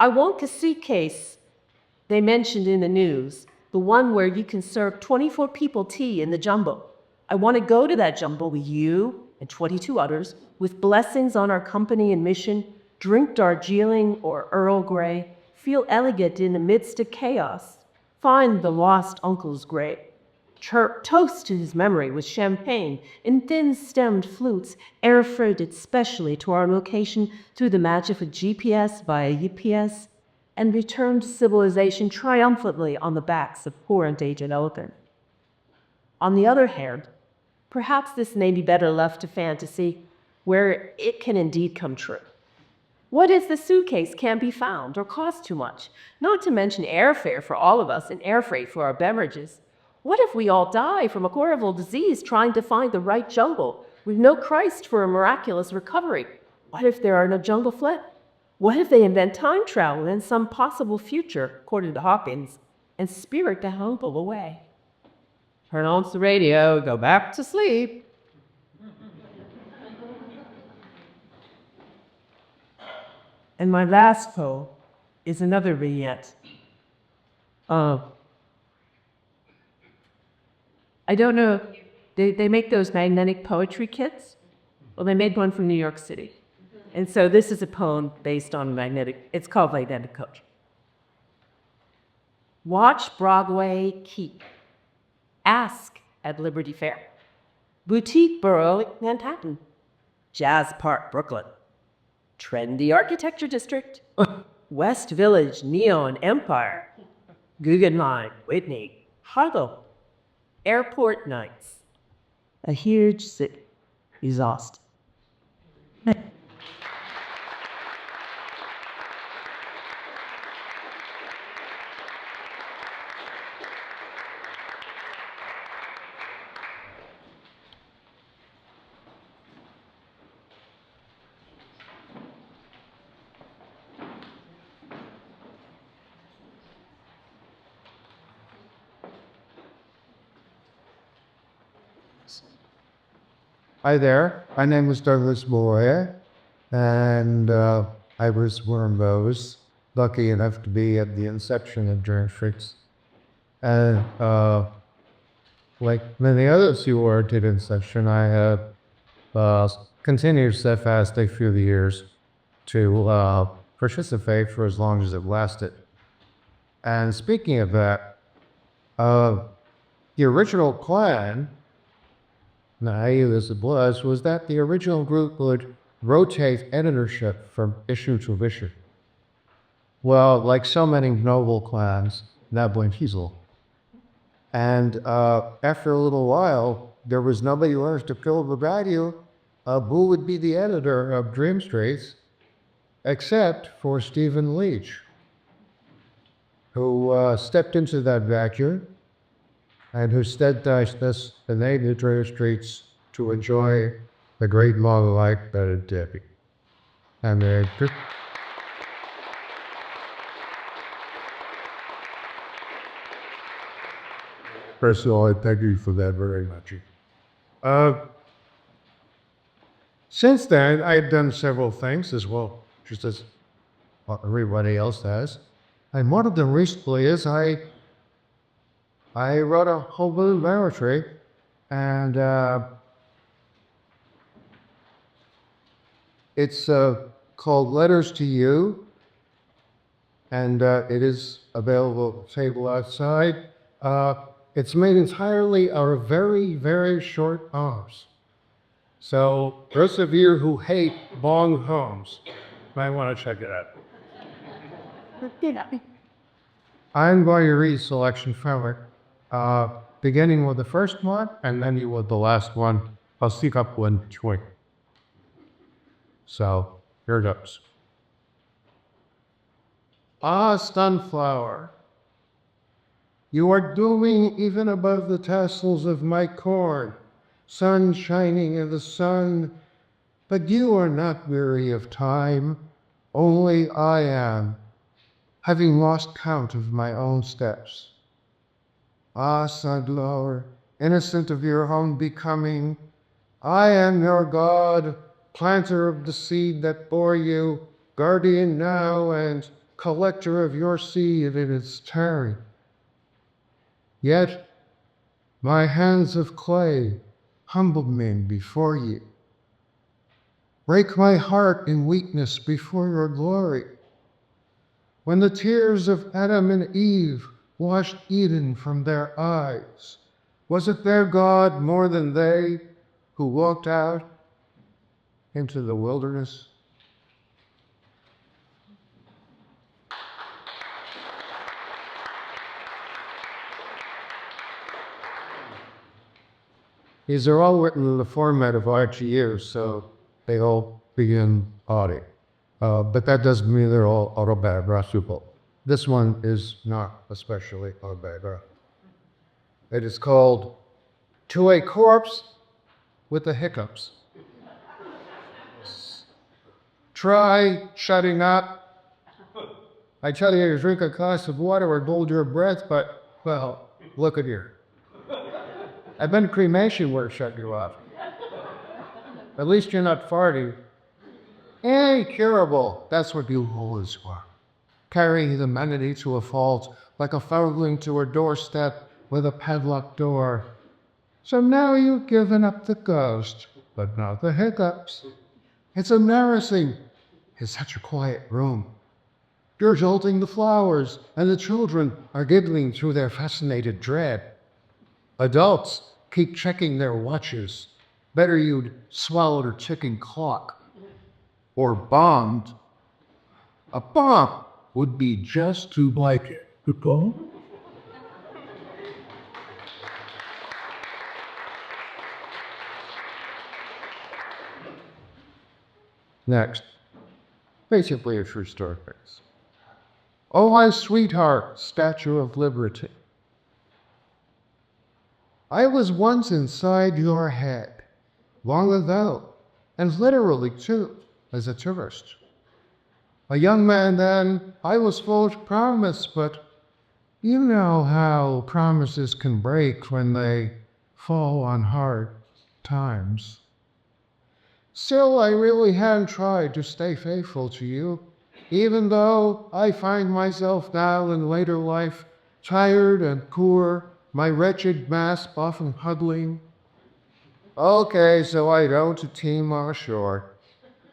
I want the suitcase they mentioned in the news, the one where you can serve 24 people tea in the jumbo. I want to go to that jumbo with you and 22 others, with blessings on our company and mission, drink Darjeeling or Earl Grey, feel elegant in the midst of chaos, find the lost uncle's grave, toast to his memory with champagne in thin-stemmed flutes, air-freighted specially to our location through the magic of GPS via UPS, and return to civilization triumphantly on the backs of poor endangered elephant. On the other hand, Perhaps this may be better left to fantasy, where it can indeed come true. What if the suitcase can't be found or costs too much? Not to mention airfare for all of us and air freight for our beverages. What if we all die from a horrible disease trying to find the right jungle, with no Christ for a miraculous recovery? What if there are no jungle fled? What if they invent time travel in some possible future, according to Hawkins, and spirit the humble away? Turn on the radio, go back to sleep. And my last poem is another vignette. I don't know, they make those magnetic poetry kits? Well, they made one from New York City. And so this is a poem based on it's called Magnetic Poetry. Watch Broadway keep. Ask at Liberty Fair. Boutique Borough, Manhattan. Jazz Park, Brooklyn. Trendy Architecture District. West Village, Neon Empire. Guggenheim, Whitney, Harlem. Airport Nights. A huge city, exhausted. Hi there, my name is Douglas Morea, and I was one of those lucky enough to be at the inception of Dreamstreets. And like many others who were at inception, I have continued steadfastly through the years to participate for as long as it lasted. And speaking of that, the original plan, naive as it was that the original group would rotate editorship from issue to issue. Well, like so many noble clans, that went hazel. And after a little while, there was nobody left to fill the value of who would be the editor of Dreamstreets, except for Stephen Leech, who stepped into that vacuum and whose steadfastness enabled Dreamstreets to enjoy the great long life that it did. And first of all, I thank you for that very much. Since then, I've done several things as well, just as everybody else has. And one of them recently is I wrote a whole new poetry, and it's called Letters to You, and it is available at the table outside. It's made entirely out of very, very short poems. So those of you who hate long poems might want to check it out. I'm going to read a selection from it, beginning with the first one, and then with the last one. I'll speak up one choice. So here goes. Ah, sunflower, you are blooming even above the tassels of my corn, sun shining in the sun, but you are not weary of time, only I am, having lost count of my own steps. Ah, sunflower, innocent of your own becoming, I am your God, planter of the seed that bore you, guardian now and collector of your seed in its turn. Yet my hands of clay humble me before you. Break my heart in weakness before your glory. When the tears of Adam and Eve washed Eden from their eyes, was it their God more than they who walked out into the wilderness? These are all written in the format of RGU, so they all begin audi. But that doesn't mean they're all autobiographical. This one is not especially autobiographical. It is called To a Corpse with the Hiccups. Try shutting up. I tell you to drink a glass of water or hold your breath, but, well, look at here. I've been to cremation where it shut you up. At least you're not farting. Incurable. That's what you always were. Carrying humanity to a fault, like a foundling to a doorstep with a padlocked door. So now you've given up the ghost, but not the hiccups. It's embarrassing. It's such a quiet room. You're jolting the flowers, and the children are giggling through their fascinated dread. Adults keep checking their watches. Better you'd swallowed a ticking clock. Or bombed. A bomb would be just too like it. Good call. Next. Basically a true story. Oh, my sweetheart, Statue of Liberty. I was once inside your head, long ago, and literally too, as a tourist. A young man then, I was full of promise, but you know how promises can break when they fall on hard times. Still, I really had tried to stay faithful to you, even though I find myself now in later life tired and poor, my wretched mask often huddling. Okay, so I go to Timor Shore.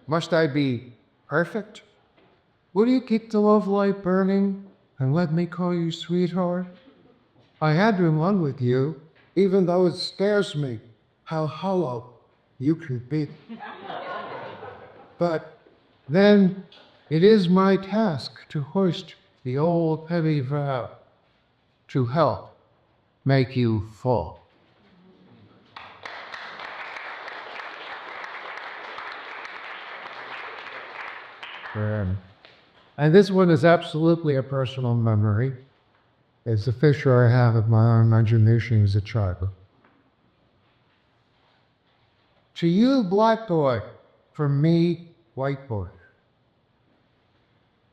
Must I be perfect? Will you keep the love light burning and let me call you sweetheart? I had been one with you, even though it scares me how hollow you can be. But then it is my task to hoist the old heavy vow to help make you full. And this one is absolutely a personal memory. It's a picture I have of my own imagination as a child. To you, black boy, from me, white boy.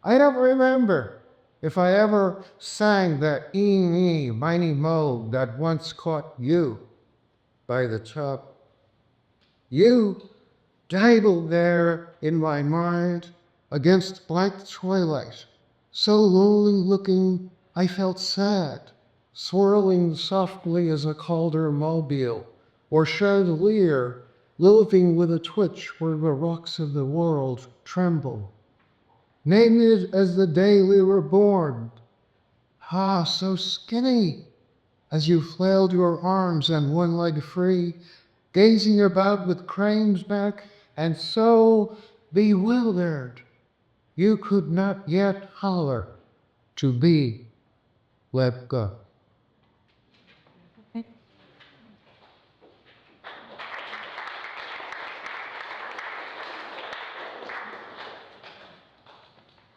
I don't remember if I ever sang that ee miny mo that once caught you by the top. You dabbled there in my mind against black twilight, so lonely looking I felt sad, swirling softly as a calder mobile or chandelier, living with a twitch where the rocks of the world tremble. Naked as the day we were born. Ah, so skinny, as you flailed your arms and one leg free, gazing about with crane's back, and so bewildered, you could not yet holler to be let go.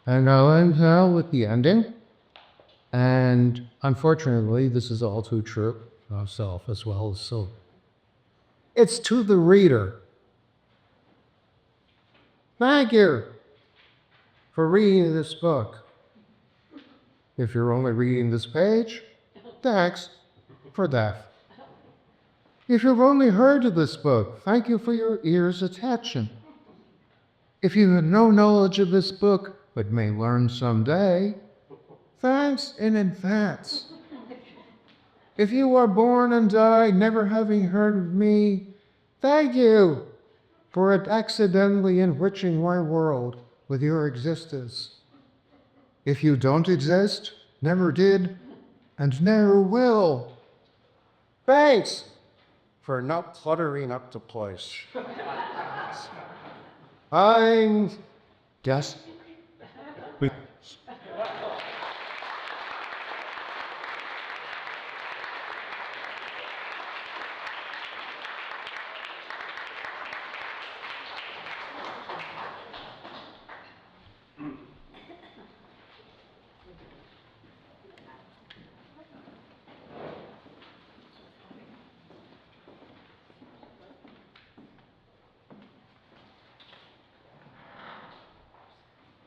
And I'll end now with the ending. And unfortunately, this is all too true of self as well as Sylvia. It's to the reader. Thank you for reading this book. If you're only reading this page, thanks for that. If you've only heard of this book, thank you for your ear's attention. If you have no knowledge of this book, but may learn someday, thanks in advance. If you are born and die never having heard of me, thank you for accidentally enriching my world with your existence. If you don't exist, never did, and never will, thanks for not cluttering up the place. I'm just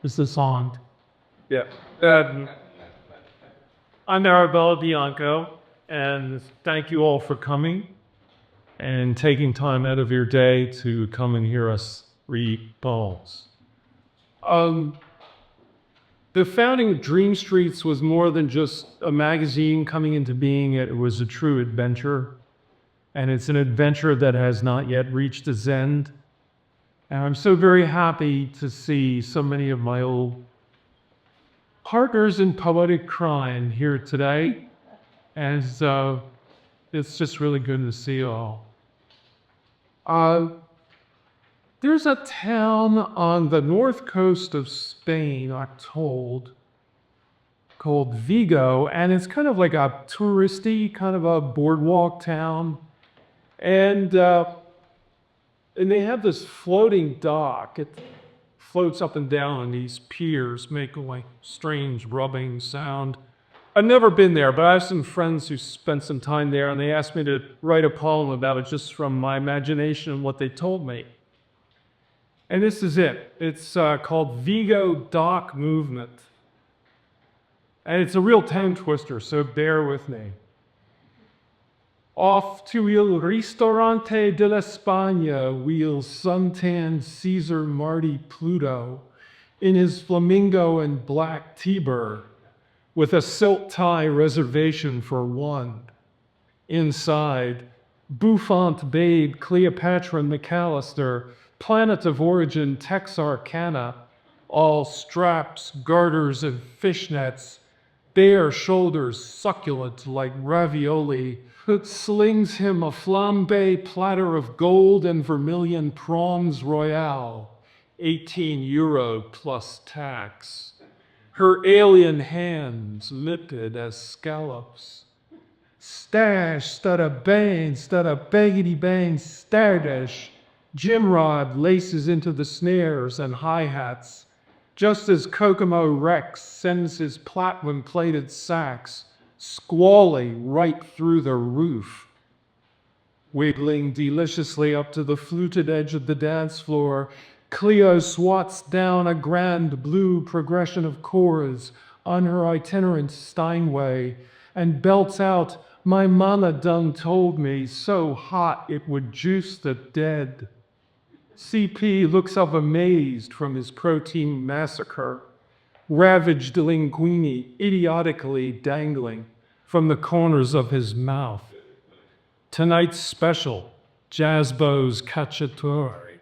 Is this on? Yeah. I'm Arabella Bianco, and thank you all for coming and taking time out of your day to come and hear us read poems. The founding of Dreamstreets was more than just a magazine coming into being. It was a true adventure, and it's an adventure that has not yet reached its end. And I'm so very happy to see so many of my old partners in poetic crime here today. And it's just really good to see you all. There's a town on the north coast of Spain, I'm told, called Vigo, and it's kind of like a touristy, kind of a boardwalk town. And they have this floating dock. It floats up and down, and these piers make a strange rubbing sound. I've never been there, but I have some friends who spent some time there, and they asked me to write a poem about it just from my imagination and what they told me. And this is it. It's called Vigo Dock Movement. And it's a real tongue twister, so bear with me. Off to il ristorante de l'España wheels suntanned Caesar Marty Pluto in his flamingo and black T-bird with a silk tie reservation for one. Inside, bouffant babe Cleopatra McAllister, planet of origin Texarkana, all straps, garters, and fishnets, bare shoulders succulent like ravioli, slings him a flambe platter of gold and vermilion prawns royale, €18 plus tax. Her alien hands lifted as scallops. Stash, stada bangity bang, stardash. Jimrod laces into the snares and hi-hats, just as Kokomo Rex sends his platinum-plated sax squalling right through the roof. Wiggling deliciously up to the fluted edge of the dance floor, Cleo swats down a grand blue progression of chords on her itinerant Steinway and belts out, "My mana done told me, so hot it would juice the dead." CP looks up amazed from his protein massacre, ravaged linguini idiotically dangling from the corners of his mouth. Tonight's special, Jazzbo's Cacciatore.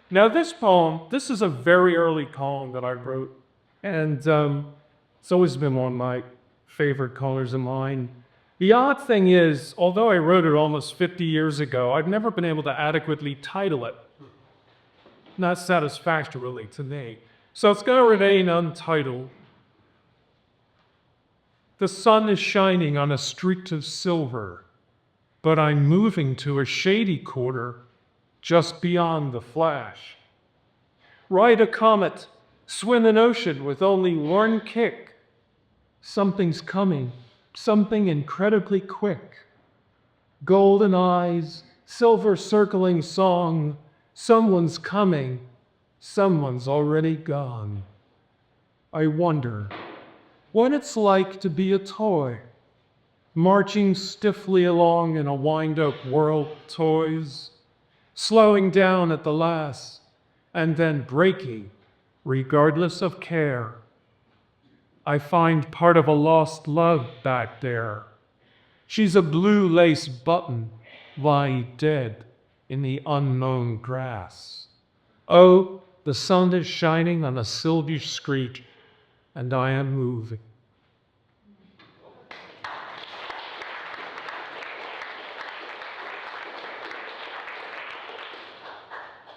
Now this poem, this is a very early poem that I wrote, and it's always been one of my favorite colors of mine. The odd thing is, although I wrote it almost 50 years ago, I've never been able to adequately title it. Not satisfactorily to me. So it's going to remain untitled. The sun is shining on a streak of silver, but I'm moving to a shady quarter just beyond the flash. Ride a comet, swim an ocean with only one kick. Something's coming, something incredibly quick. Golden eyes, silver circling song, someone's coming, someone's already gone. I wonder what it's like to be a toy, marching stiffly along in a wind-up world of toys, slowing down at the last, and then breaking, regardless of care. I find part of a lost love back there. She's a blue lace button lying dead in the unknown grass. Oh, the sun is shining on a silver street, and I am moving.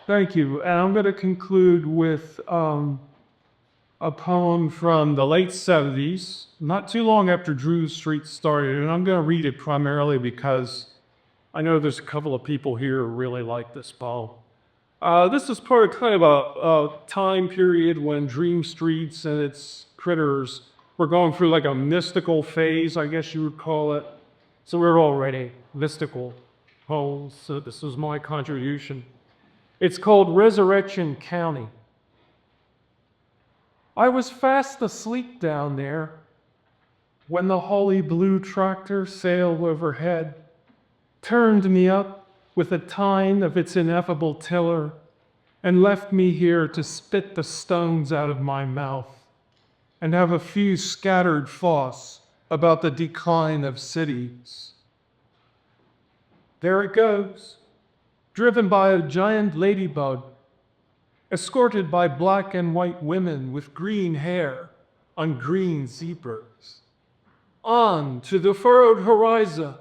Thank you. And I'm going to conclude with a poem from the late 70s, not too long after Dreamstreets started. And I'm going to read it primarily because I know there's a couple of people here who really like this poem. This is part of kind of a time period when Dreamstreets and its critters were going through like a mystical phase, I guess you would call it. So we're already mystical poems, so this is my contribution. It's called Resurrection County. I was fast asleep down there when the holy blue tractor sailed overhead, turned me up with a tine of its ineffable tiller, and left me here to spit the stones out of my mouth and have a few scattered thoughts about the decline of cities. There it goes, driven by a giant ladybug, escorted by black and white women with green hair on green zebras. On to the furrowed horizon.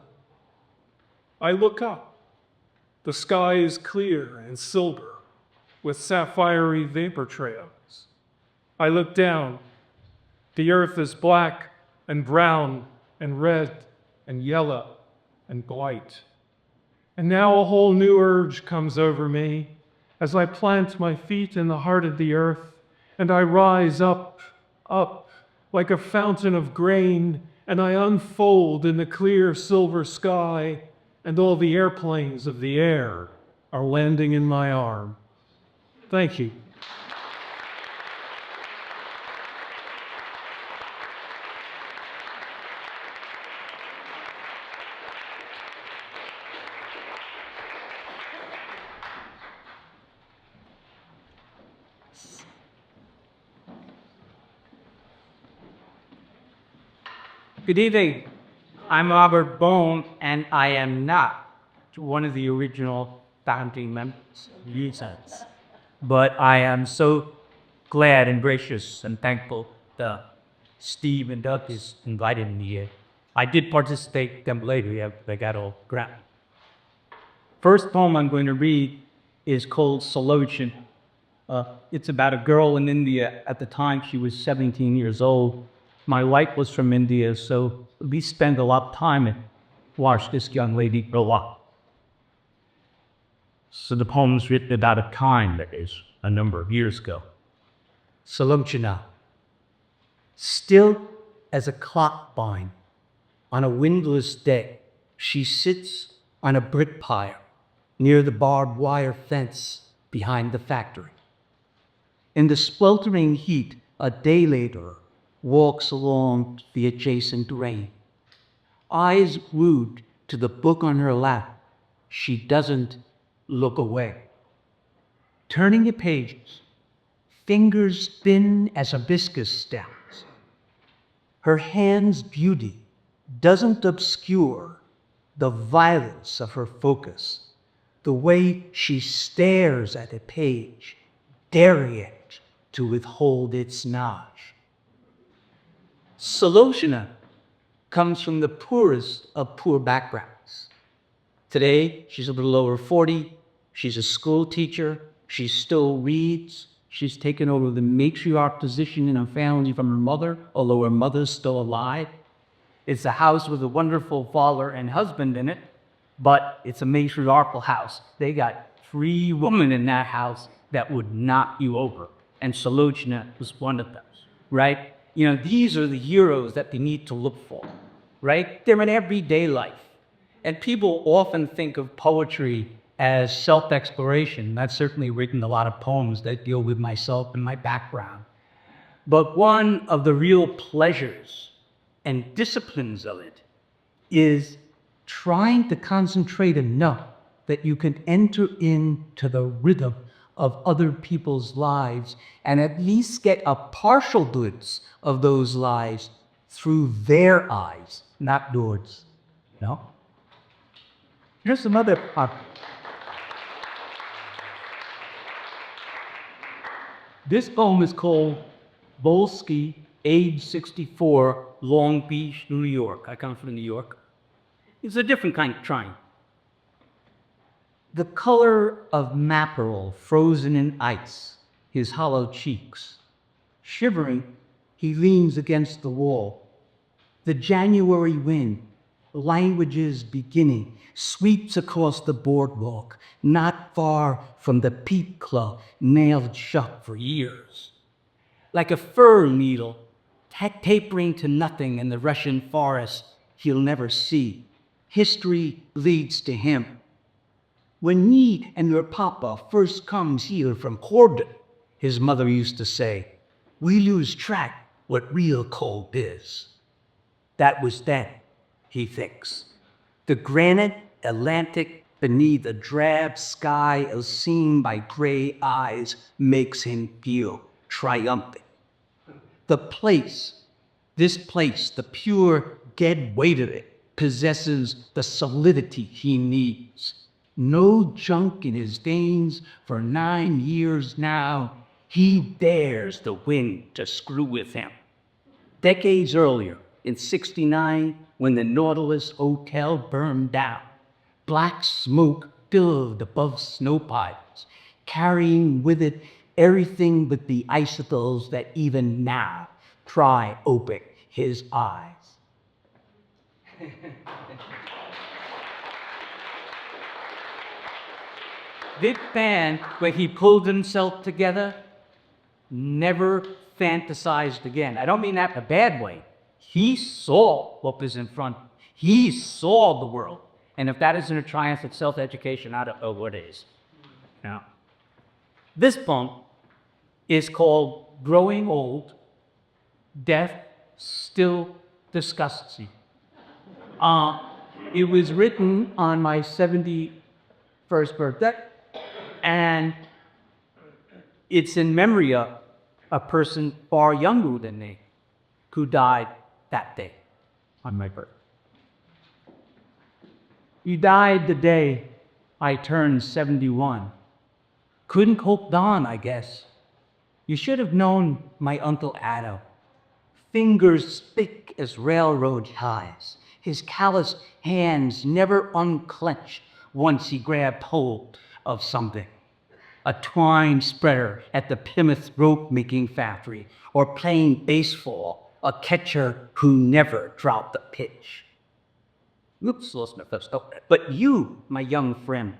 I look up. The sky is clear and silver, with sapphire vapor trails. I look down. The earth is black and brown and red and yellow and white. And now a whole new urge comes over me as I plant my feet in the heart of the earth, and I rise up, up, like a fountain of grain, and I unfold in the clear silver sky, and all the airplanes of the air are landing in my arm. Thank you. Good evening. I'm Robert Bohm, and I am not one of the original founding members of Leech, but I am so glad and gracious and thankful that Steve and Doug has invited me here. I did participate them later. Yeah, they got all grant. First poem I'm going to read is called Solution. It's about a girl in India. At the time, she was 17 years old. My wife was from India, so we spent a lot of time and watched this young lady grow up. So the poem's written about a time that is a number of years ago. Salochana. Still as a clock bind on a windless day, she sits on a brick pile near the barbed wire fence behind the factory. In the sweltering heat, a day later, walks along the adjacent lane. Eyes glued to the book on her lap, she doesn't look away. Turning the pages, fingers thin as hibiscus stems. Her hand's beauty doesn't obscure the violence of her focus, the way she stares at a page, daring it to withhold its nudge. Salochana comes from the poorest of poor backgrounds. Today, she's a little over 40. She's a school teacher. She still reads. She's taken over the matriarch position in her family from her mother, although her mother's still alive. It's a house with a wonderful father and husband in it, but it's a matriarchal house. They got 3 women in that house that would knock you over, and Salochana was one of those, right? You know, these are the heroes that they need to look for, right? They're in everyday life. And people often think of poetry as self-exploration. I've certainly written a lot of poems that deal with myself and my background. But one of the real pleasures and disciplines of it is trying to concentrate enough that you can enter into the rhythm of other people's lives and at least get a partial glimpse of those lives through their eyes, not yours. No? Here's another part. This poem is called Bannowsky, age 64, Long Beach, New York. I come from New York. It's a different kind of trying. The color of mackerel frozen in ice, his hollow cheeks. Shivering, he leans against the wall. The January wind, languages beginning, sweeps across the boardwalk, not far from the Peep Club, nailed shut for years. Like a fir needle, tapering to nothing in the Russian forest he'll never see. history leads to him. When me and your papa first comes here from Corden, his mother used to say, we lose track what real cold is. That was then, he thinks. The granite Atlantic beneath a drab sky as seen by gray eyes makes him feel triumphant. The place, this place, the pure dead weight of it, possesses the solidity he needs. No junk in his veins for 9 years now. He dares the wind to screw with him. Decades earlier, in '69, when the Nautilus Hotel burned down, black smoke filled above snow piles, carrying with it everything but the icicles that even now pry open his eyes. This man, when he pulled himself together, never fantasized again. I don't mean that in a bad way. He saw what was in front. He saw the world. And if that isn't a triumph of self-education, I don't know what is. Now, this poem is called Growing Old, Death Still Disgusts You. It was written on my 71st birthday, and it's in memory of a person far younger than me who died that day on my birthday. You died the day I turned 71. Couldn't hold on, I guess. You should have known my Uncle Adam. Fingers thick as railroad ties. His calloused hands never unclenched once he grabbed hold of something. A twine spreader at the Plymouth rope-making factory, or playing baseball, a catcher who never dropped a pitch. Oops, lost my first. Oh, but you, my young friend,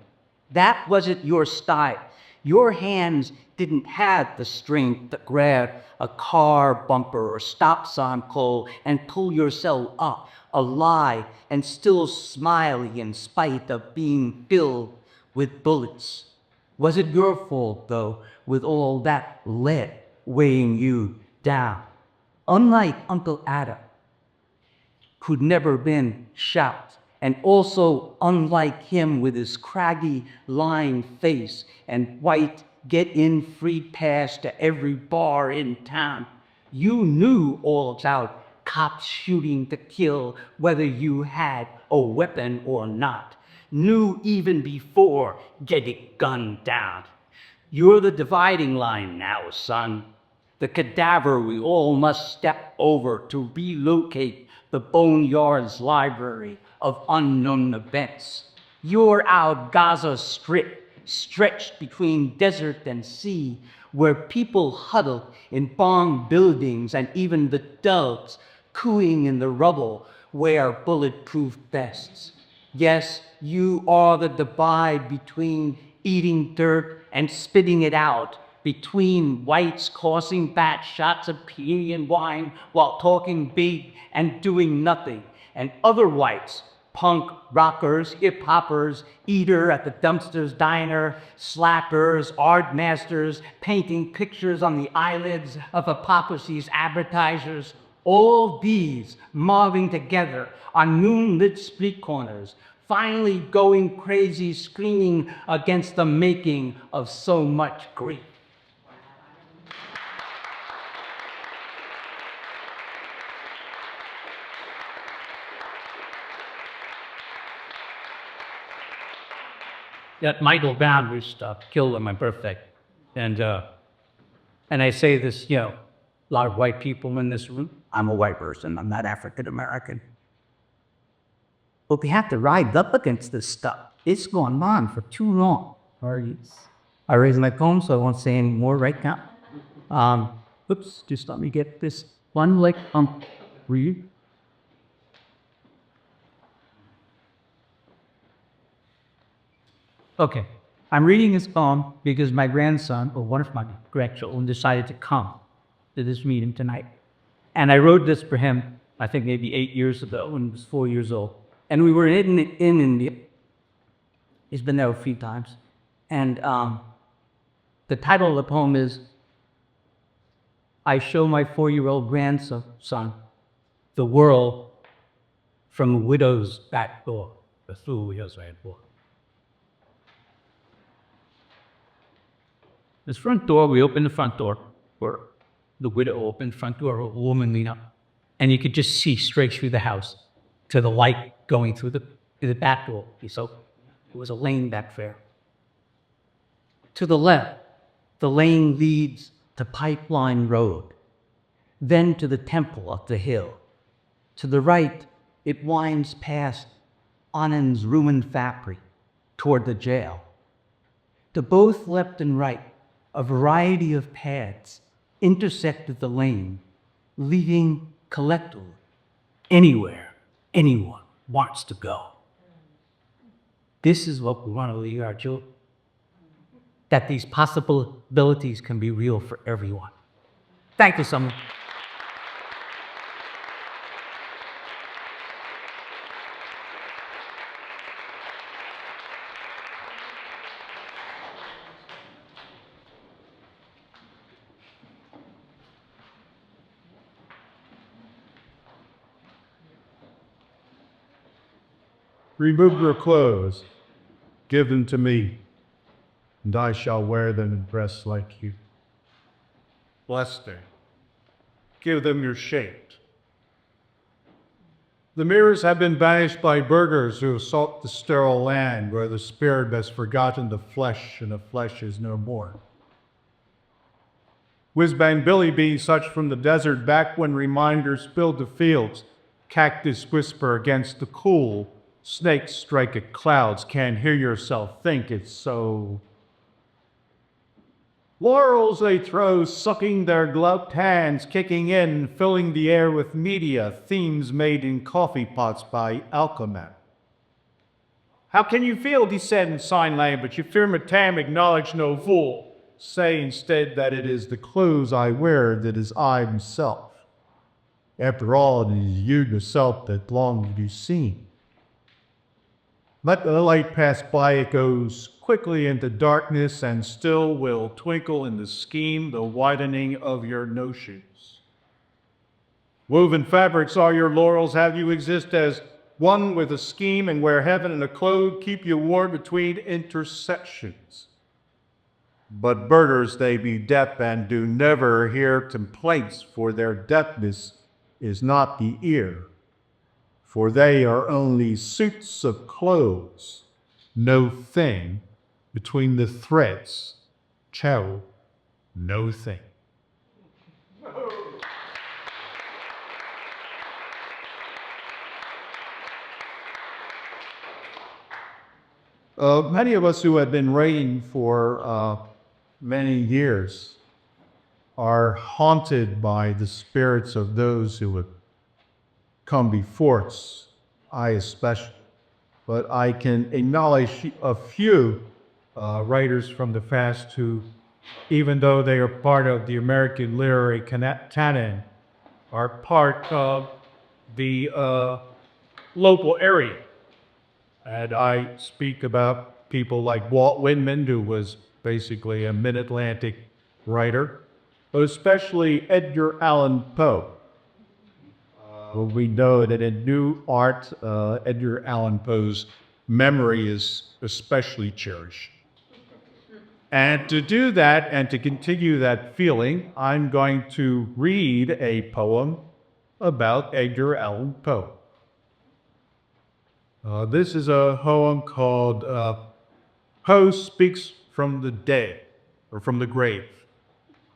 that wasn't your style. Your hands didn't have the strength to grab a car bumper or stop sign pole and pull yourself up, alive and still smiling in spite of being filled with bullets. Was it your fault, though, with all that lead weighing you down? Unlike Uncle Adam, who'd never been shot, and also unlike him with his craggy, lined face and white get-in free pass to every bar in town, you knew all about cops shooting to kill whether you had a weapon or not. Knew even before getting gunned down. You're the dividing line now, son. The cadaver we all must step over to relocate the Boneyard's library of unknown events. You're our Gaza Strip, stretched between desert and sea, where people huddle in bomb buildings and even the doves cooing in the rubble wear bulletproof vests. Yes, you are the divide between eating dirt and spitting it out, between whites causing fat shots of Canadian wine while talking big and doing nothing, and other whites, punk rockers, hip-hoppers, eater at the dumpsters diner, slappers, art masters, painting pictures on the eyelids of Apotheosis advertisers, all these mobbing together on moonlit street corners, finally going crazy, screaming against the making of so much grief. That Michael Brown was killed on my birthday. And I say this, a lot of white people in this room. I'm a white person, I'm not African American. But we have to ride up against this stuff. It's gone on for too long. I raised my poem, so I won't say any more right now. Oops, just let me get this one leg read. Okay, I'm reading this poem because my grandson, or one of my grandchildren, decided to come to this meeting tonight. And I wrote this for him, I think maybe 8 years ago when he was 4 years old. And we were in India. He's been there a few times. And the title of the poem is, I show my 4-year-old grandson the world from a widow's back door. This front door, we opened the front door, or the widow opened the front door, a woman leaned up, and you could just see straight through the house to the light going through the back door. So it was a lane back there. To the left, the lane leads to Pipeline Road, then to the temple up the hill. To the right, it winds past Anand's ruined factory toward the jail. To both left and right, a variety of paths intersected the lane, leading collectively anywhere anyone wants to go. This is what we want to leave our children, that these possibilities can be real for everyone. Thank you so much. Remove your clothes, give them to me, and I shall wear them and dress like you. Bless them, give them your shape. The mirrors have been banished by burghers who have sought the sterile land where the spirit has forgotten the flesh and the flesh is no more. Whiz-bang Billy being such from the desert back when reminders filled the fields, cactus whisper against the cool, snakes strike at clouds, can't hear yourself think it's so. Laurels they throw, sucking their gloved hands, kicking in, filling the air with media, themes made in coffee pots by alchemy. How can you feel, he said in sign language, you fear Matam, acknowledge no fool. Say instead that it is the clothes I wear that is I myself. After all, it is you yourself that long to be seen. Let the light pass by, it goes quickly into darkness and still will twinkle in the scheme, the widening of your notions. Woven fabrics are your laurels, have you exist as one with a scheme, and where heaven and a clothes keep you warm between intersections. But burghers they be deaf and do never hear complaints, for their deafness is not the ear. For they are only suits of clothes, no thing between the threads. Ciao, no thing. Many of us who have been reigning for many years are haunted by the spirits of those who have come before us, I especially. But I can acknowledge a few writers from the past who, even though they are part of the American literary canon, are part of the local area. And I speak about people like Walt Whitman, who was basically a mid-Atlantic writer, but especially Edgar Allan Poe. We know that in new art, Edgar Allan Poe's memory is especially cherished. And to do that and to continue that feeling, I'm going to read a poem about Edgar Allan Poe. This is a poem called Poe Speaks from the Dead, or from the Grave.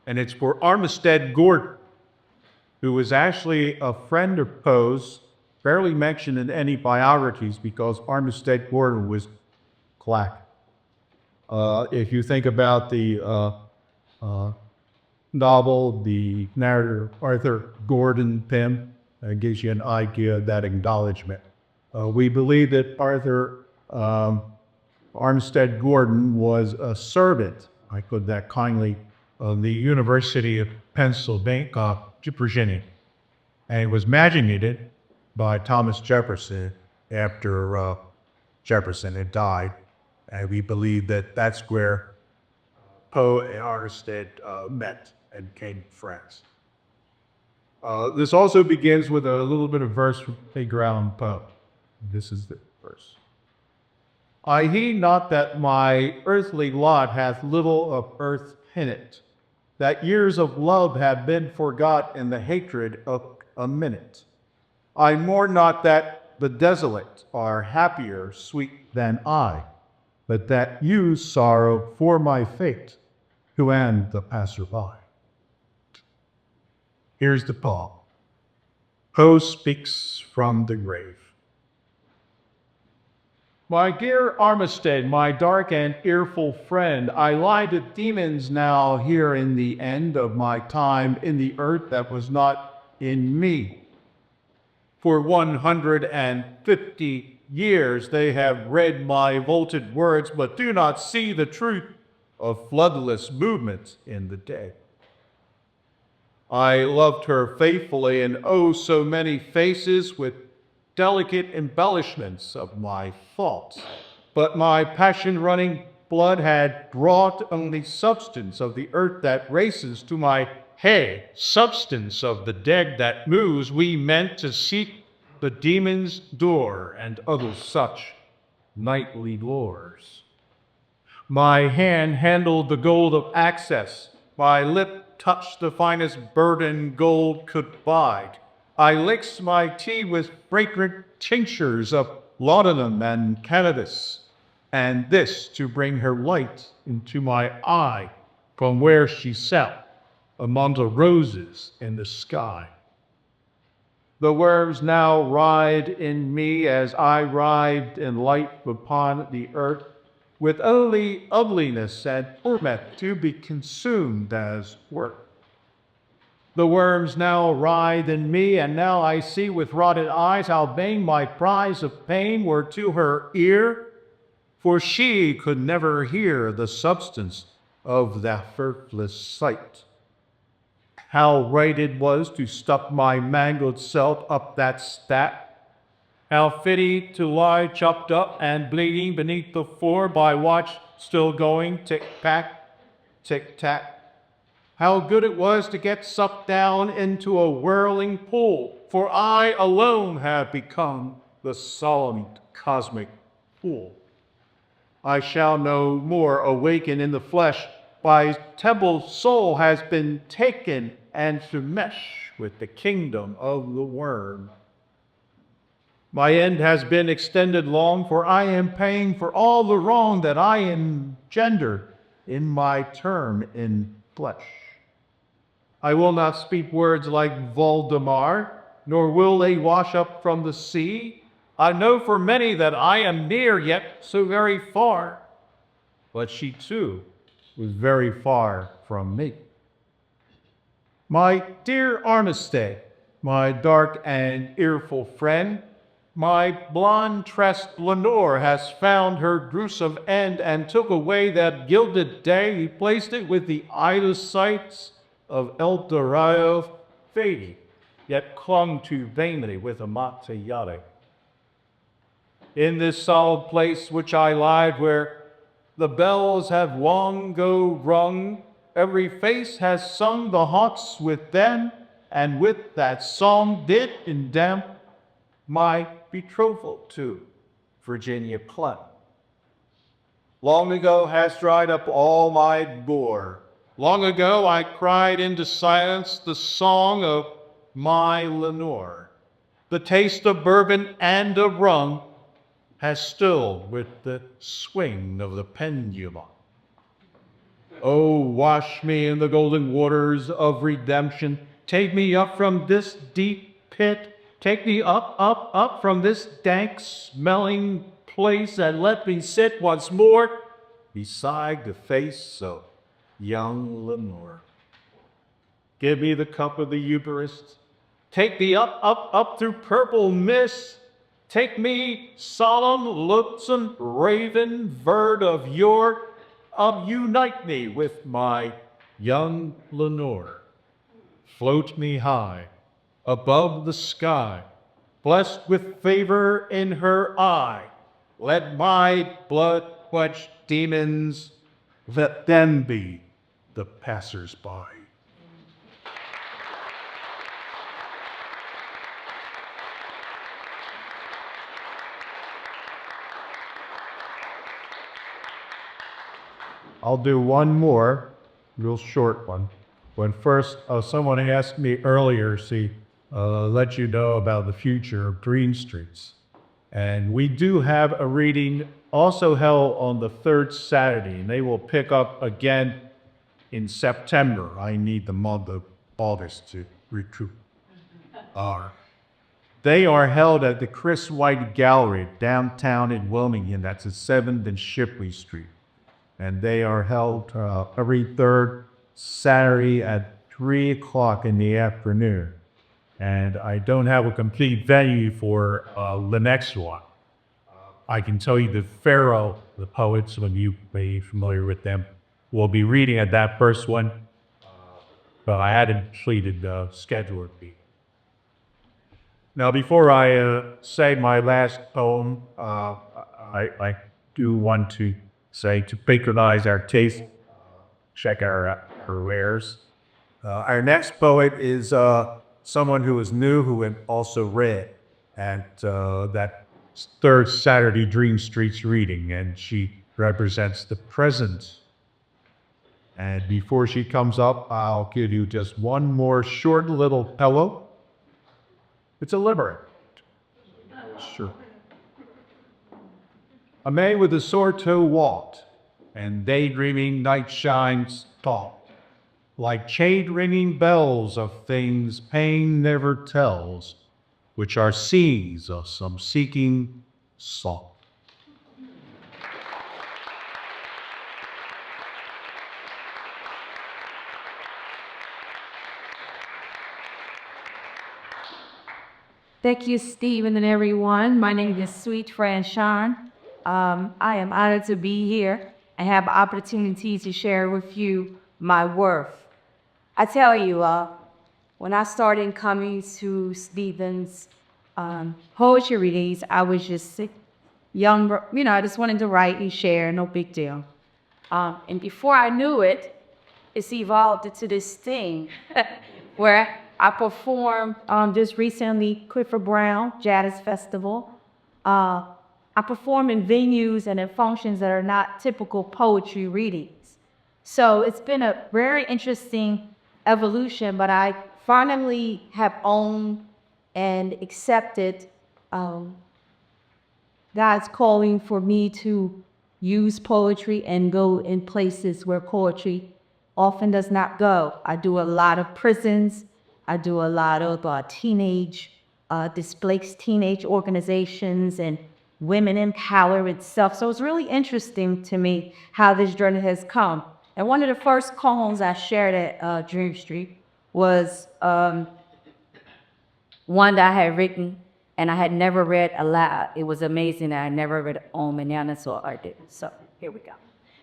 And it's for Armistead Gordon, who was actually a friend of Poe's, barely mentioned in any biographies because Armistead Gordon was black. If you think about the novel, the narrator Arthur Gordon Pym, gives you an idea of that acknowledgement. We believe that Armistead Gordon was a servant, I put that kindly, of the University of Pennsylvania, Virginia, and it was magnated by Thomas Jefferson after Jefferson had died. And we believe that that's where Poe and Armistead met and came to France. This also begins with a little bit of verse from Edgar Allan Poe. This is the verse. I heed not that my earthly lot hath little of earth in it, that years of love have been forgot in the hatred of a minute. I mourn not that the desolate are happier, sweet, than I, but that you sorrow for my fate, who am the passer-by. Here's the poem. Poe speaks from the grave. My dear Armistead, my dark and earful friend, I lie to demons now here in the end of my time in the earth that was not in me. For 150 years they have read my vaulted words, but do not see the truth of floodless movements in the day. I loved her faithfully, and oh, so many faces with delicate embellishments of my thoughts. But my passion-running blood had brought only substance of the earth that races to my head, substance of the dead that moves. We meant to seek the demon's door and other such nightly lures. My hand handled the gold of access. My lip touched the finest burden gold could bide. I licked my tea with fragrant tinctures of laudanum and cannabis, and this to bring her light into my eye from where she sat among the roses in the sky. The worms now writhe in me as I writhed in light upon the earth, with only ugliness and torment to be consumed as work. The worms now writhe in me, and now I see with rotted eyes how vain my cries of pain were to her ear, for she could never hear the substance of that firtless sight. How right it was to stuff my mangled self up that stack, how fitty to lie chopped up and bleeding beneath the floor by watch still going, tick-tack, tick-tack. How good it was to get sucked down into a whirling pool, for I alone have become the solemn cosmic pool. I shall no more awaken in the flesh. My temple soul has been taken and to mesh with the kingdom of the worm. My end has been extended long, for I am paying for all the wrong that I engendered in my term in flesh. I will not speak words like Voldemar, nor will they wash up from the sea. I know for many that I am near, yet so very far. But she too was very far from me. My dear Armistead, my dark and earful friend, my blonde-tressed Lenore has found her gruesome end and took away that gilded day, replaced it with the idle sights of El Dorado fading, yet clung to vainly with Amontillado. In this solid place which I lied, where the bells have long ago rung, every face has sung the hearts with them, and with that song did indemn my betrothal to Virginia Clem. Long ago has dried up all my gore. Long ago I cried into silence the song of my Lenore. The taste of bourbon and of rum has stilled with the swing of the pendulum. Oh, wash me in the golden waters of redemption. Take me up from this deep pit. Take me up, up, up from this dank smelling place, and let me sit once more beside the face of young Lenore. Give me the cup of the Eucharist. Take me up, up, up through purple mist. Take me, solemn, lonesome, raven bird of York, unite me with my young Lenore. Float me high above the sky, blessed with favor in her eye. Let my blood quench demons, let them be the passers-by. I'll do one more, real short one. When first someone asked me earlier, let you know about the future of Dreamstreets. And we do have a reading also held on the third Saturday, and they will pick up again in September. I need the month of August to recoup. They are held at the Chris White Gallery downtown in Wilmington. That's at 7th and Shipley Street. And they are held every third Saturday at 3 o'clock in the afternoon. And I don't have a complete venue for the next one. I can tell you that Pharaoh, the poet, some of you may be familiar with them, will be reading at that first one. But I hadn't completed the schedule. Now, before I say my last poem, I do want to say to patronize our taste, check our wares. Our next poet is someone who is new, who had also read at that third Saturday Dreamstreets reading, and she represents the present. And before she comes up, I'll give you just one more short little poem. It's a liberator. Sure. A man with a sore toe walked, and daydreaming night shines talked, like chain-ringing bells of things pain never tells, which are seas of some seeking salt. Thank you, Stephen and everyone. My name is Sweet Franchon. I am honored to be here and have the opportunity to share with you my worth. I tell you, when I started coming to Stephen's poetry readings, I was just young, I just wanted to write and share, no big deal. And before I knew it, it's evolved into this thing where I performed just recently, Clifford Brown Jazz Festival. I perform in venues and in functions that are not typical poetry readings. So it's been a very interesting evolution, but I finally have owned and accepted God's calling for me to use poetry and go in places where poetry often does not go. I do a lot of prisons. I do a lot of displaced teenage organizations and women in power itself. So it's really interesting to me how this journey has come. And one of the first poems I shared at Dream Street was one that I had written and I had never read aloud. It was amazing that I never read Bohm, and now so I did. So here we go.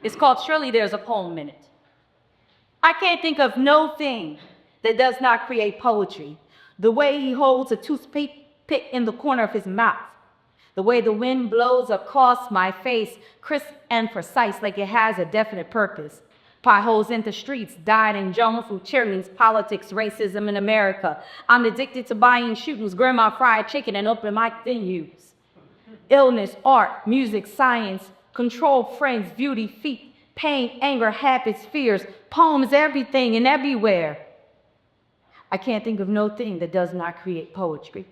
It's called Surely There's a Poem in It. I can't think of no thing that does not create poetry. The way he holds a toothpick in the corner of his mouth. The way the wind blows across my face, crisp and precise, like it has a definite purpose. Potholes in the streets, dieting junk food, cheerleading, politics, racism in America. I'm addicted to buying shootings, grandma fried chicken, and open mic venues. Illness, art, music, science, control, friends, beauty, feet, pain, anger, habits, fears, poems, everything and everywhere. I can't think of no thing that does not create poetry.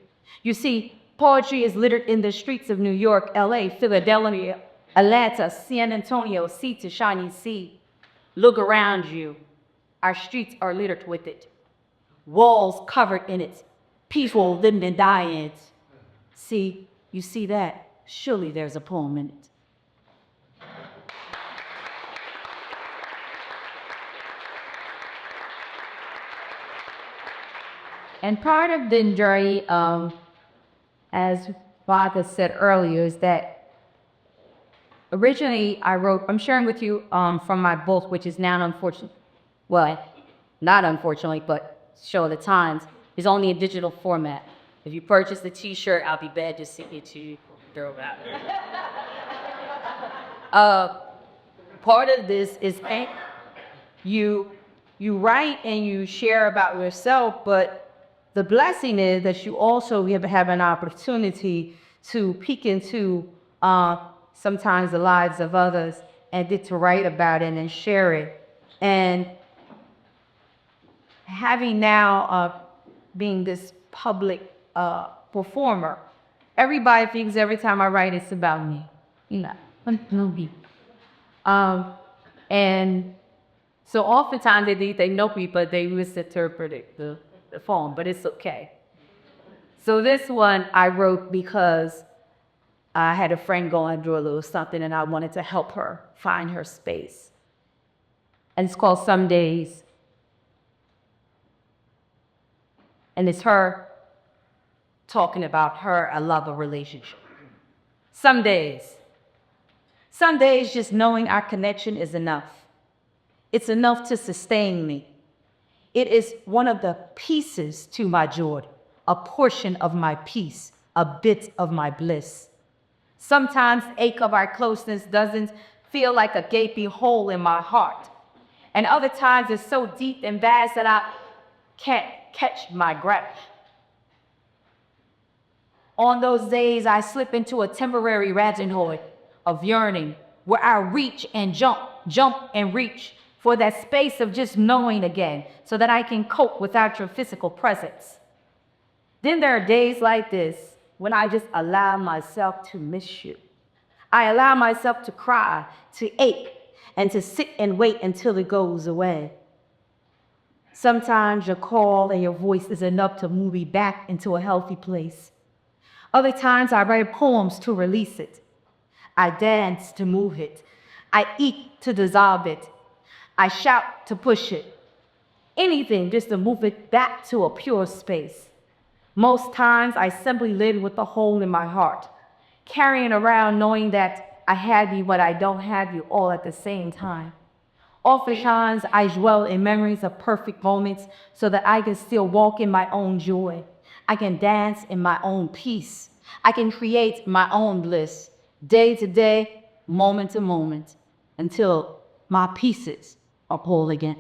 You see, poetry is littered in the streets of New York, LA, Philadelphia, Atlanta, San Antonio, sea to shining sea. Look around you. Our streets are littered with it. Walls covered in it. People living and dying in it. See, you see that? Surely there's a poem in it. And part of the journey, as Father said earlier, is that originally I wrote, I'm sharing with you from my book, which is now unfortunately, well, not unfortunately, but Show of the Times, is only in digital format. If you purchase the t-shirt, I'll be bad to send it to you. Throw it out. Part of this is you write and you share about yourself, but the blessing is that you also have an opportunity to peek into sometimes the lives of others and get to write about it and share it. And having now being this public performer, everybody thinks every time I write it's about me. You know, and so oftentimes they know me, but they misinterpret the poem, but it's okay. So this one I wrote because I had a friend going through a little something and I wanted to help her find her space. And it's called Some Days. And it's her talking about a lover relationship. Some days just knowing our connection is enough. It's enough to sustain me. It is one of the pieces to my joy, a portion of my peace, a bit of my bliss. Sometimes the ache of our closeness doesn't feel like a gaping hole in my heart. And other times it's so deep and vast that I can't catch my breath. On those days, I slip into a temporary rabbit of yearning where I reach and jump and reach for that space of just knowing again so that I can cope without your physical presence. Then there are days like this when I just allow myself to miss you. I allow myself to cry, to ache, and to sit and wait until it goes away. Sometimes your call and your voice is enough to move me back into a healthy place. Other times I write poems to release it. I dance to move it. I eat to dissolve it. I shout to push it. Anything just to move it back to a pure space. Most times I simply live with a hole in my heart, carrying around knowing that I have you but I don't have you all at the same time. Oftentimes I dwell in memories of perfect moments so that I can still walk in my own joy. I can dance in my own peace. I can create my own bliss, day to day, moment to moment, until my pieces are whole again.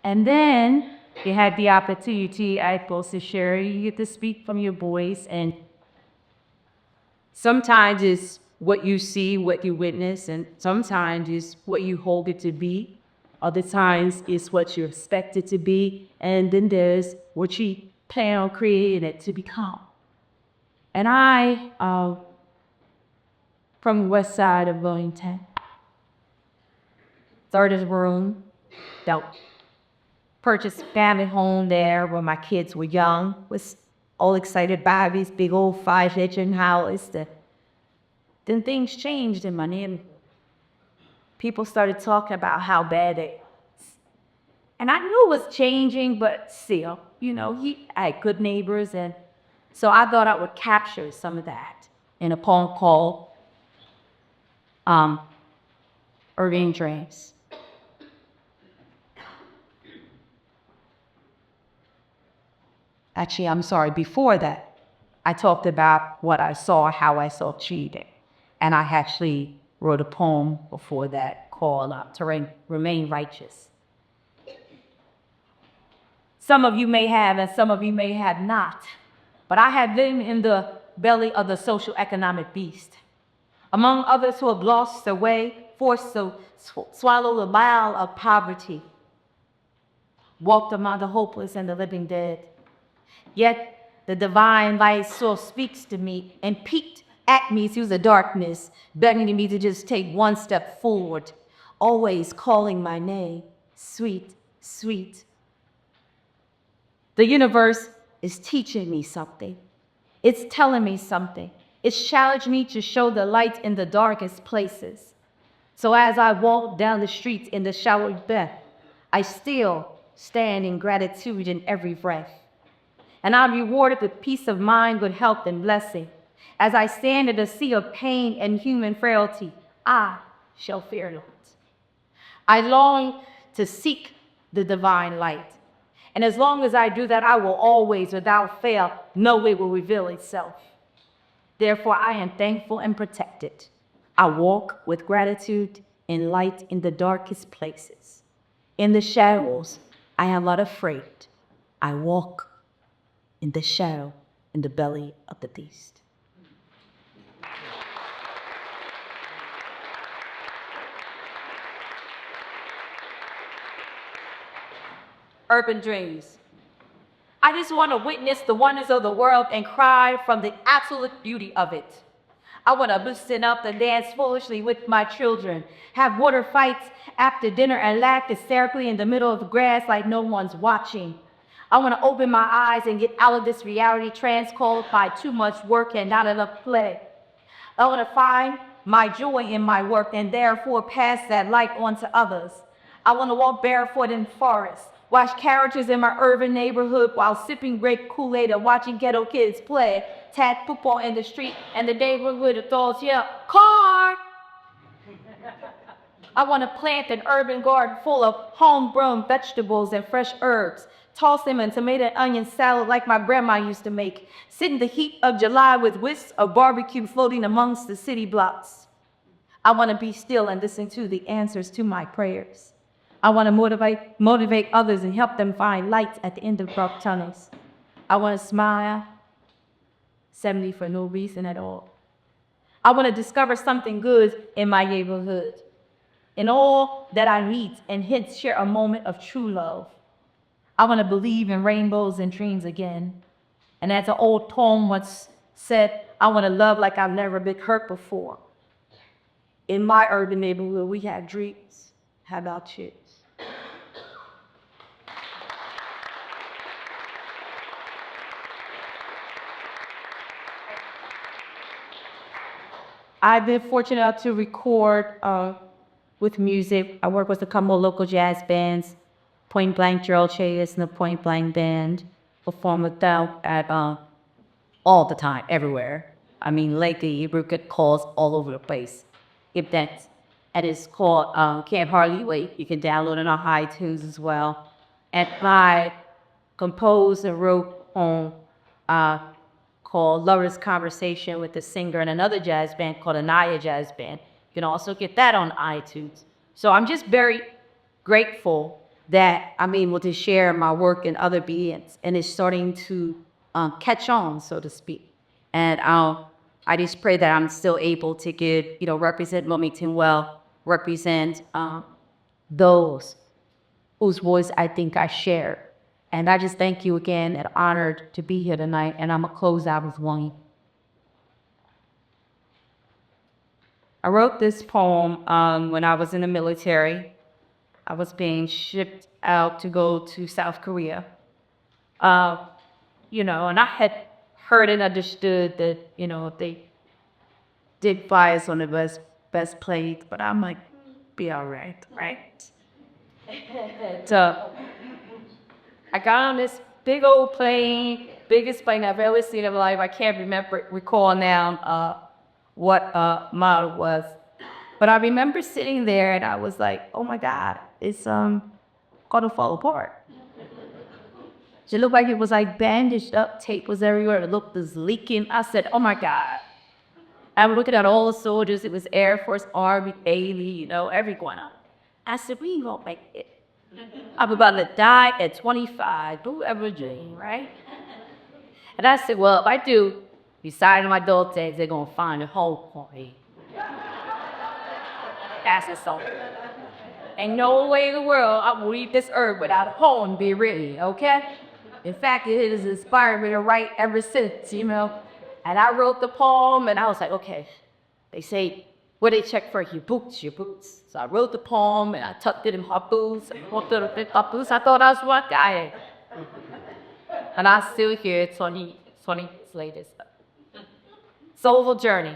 And then you had the opportunity, I suppose, to share. You get to speak from your voice, and sometimes it's what you see, what you witness, and sometimes it's what you hope it to be. Other times it's what you expect it to be, and then there's what you plan on creating it to become. And I, from the west side of Wilmington, third room, purchased a family home there when my kids were young. Was all excited by these big old 5-bedroom house. Then things changed in my neighborhood. People started talking about how bad it was. And I knew it was changing, but still, I had good neighbors. And so I thought I would capture some of that in a poem called Urban Dreams. Actually, I'm sorry, before that, I talked about what I saw, how I saw cheating. And I actually wrote a poem before that called To Remain Righteous. Some of you may have, and some of you may have not. But I have been in the belly of the social economic beast. Among others who have lost their way, forced to swallow the mile of poverty, walked among the hopeless and the living dead. Yet the divine light still speaks to me and peeked at me through the darkness, begging me to just take one step forward, always calling my name, sweet, sweet. The universe is teaching me something. It's telling me something. It's challenged me to show the light in the darkest places. So as I walk down the streets in the showered breath, I still stand in gratitude in every breath. And I'm rewarded with peace of mind, good health, and blessing. As I stand in a sea of pain and human frailty, I shall fear not. I long to seek the divine light. And as long as I do that, I will always, without fail, know it will reveal itself. Therefore, I am thankful and protected. I walk with gratitude and light in the darkest places. In the shadows, I am not afraid. I walk in the shadow, in the belly of the beast. Urban dreams. I just want to witness the wonders of the world and cry from the absolute beauty of it. I want to loosen up and dance foolishly with my children, have water fights after dinner and laugh hysterically in the middle of the grass like no one's watching. I want to open my eyes and get out of this reality trance called by too much work and not enough play. I want to find my joy in my work and therefore pass that light on to others. I want to walk barefoot in forests, watch carriages in my urban neighborhood while sipping grape Kool-Aid and watching ghetto kids play tag football in the street and the neighborhood adults yell, "Car!" I want to plant an urban garden full of homegrown vegetables and fresh herbs, toss them in tomato and onion salad like my grandma used to make, sit in the heat of July with wisps of barbecue floating amongst the city blocks. I want to be still and listen to the answers to my prayers. I want to motivate others and help them find lights at the end of dark tunnels. I want to smile 70 for no reason at all. I want to discover something good in my neighborhood. In all that I meet and hence share a moment of true love. I want to believe in rainbows and dreams again. And as an old poem once said, I want to love like I've never been hurt before. In my urban neighborhood, we have dreams. How about you? I've been fortunate enough to record with music. I work with a couple of local jazz bands, Point Blank Gerald Chase and the Point Blank Band, perform with them at all the time, everywhere. I mean, lately, we get calls all over the place. Events. And it's called Can't Hardly Wait. You can download it on iTunes as well. And I composed and wrote a poem called Lover's Conversation with the singer and another jazz band called Anaya Jazz Band. You can also get that on iTunes. So I'm just very grateful that I'm able to share my work in other bands, and it's starting to catch on, so to speak. And I just pray that I'm still able to give, represent Wilmington well, represent those whose voice I think I share. And I just thank you again and honored to be here tonight. And I'm going to close out with one. I wrote this poem when I was in the military. I was being shipped out to go to South Korea. And I had heard and understood that, they did fly us on the best planes, but I'm like, be all right, right? I got on this big old plane, biggest plane I've ever seen in my life. I can't recall now what model it was. But I remember sitting there and I was like, oh my God, it's gonna fall apart. It looked like it was like bandaged up, tape was everywhere, it looked was leaking. I said, oh my God. I'm looking at all the soldiers, it was Air Force, Army, Navy, everyone. I said, we ain't gonna make it. I'm about to die at 25, who ever dream, right? And I said, well, if I do, besides my dog tags, they're gonna find a hole for me. That's it, so. Ain't no way in the world I will leave this earth without a poem be written, okay? In fact, it has inspired me to write ever since, And I wrote the poem, and I was like, okay. They say, what they check for? Your boots. So I wrote the poem, and I tucked it in my boots. I walked out with my boots. I thought I was one guy. And I'm still here 20 years later. Soulful journey.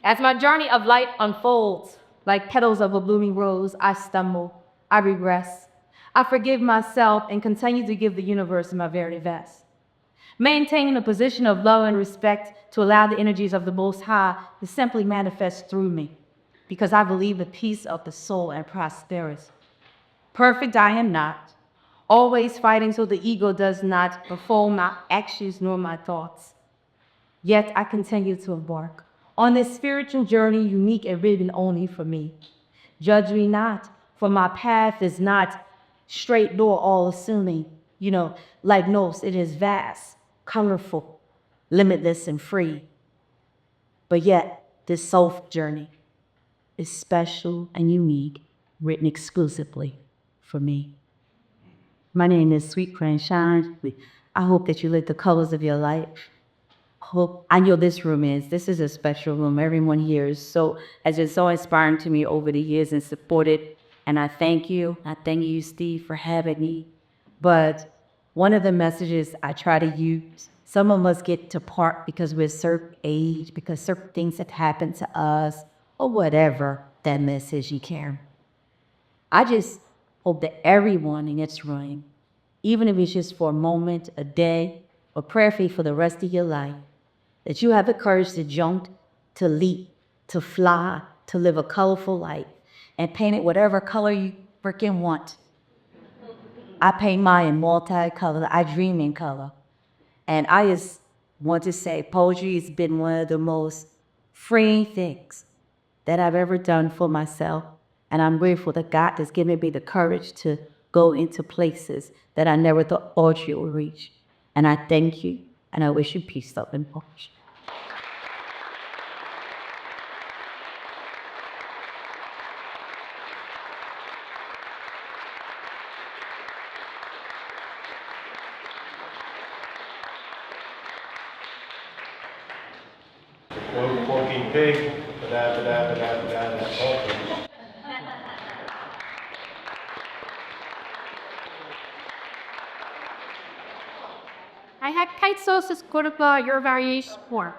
As my journey of light unfolds, like petals of a blooming rose, I stumble, I regress. I forgive myself and continue to give the universe my very best. maintaining a position of love and respect to allow the energies of the Most High to simply manifest through me, because I believe the peace of the soul and prosperity. Perfect I am not, always fighting so the ego does not perform my actions nor my thoughts. Yet I continue to embark on this spiritual journey unique and written only for me. Judge me not, for my path is not straight nor all assuming, like Nos, it is vast, colorful, limitless, and free. But yet, this soul journey is special and unique, written exclusively for me. My name is Sweet Franchon. I hope that you live the colors of your life. I know this is a special room. Everyone here is so inspiring to me over the years and supported. And I thank you. I thank you, Steve, for having me. But one of the messages I try to use, some of us get to part because we're a certain age, because certain things have happened to us, or whatever that message you carry. I just hope that everyone in its room, even if it's just for a moment, a day, or prayerfully for the rest of your life, that you have the courage to jump, to leap, to fly, to live a colorful life, and paint it whatever color you freaking want. I paint mine in multicolor. I dream in color. And I just want to say poetry has been one of the most freeing things that I've ever done for myself. And I'm grateful that God has given me the courage to go into places that I never thought poetry would reach. And I thank you, and I wish you peace, love, and poetry. Porky pig, that's all. I had kite sauce is good about your variation more.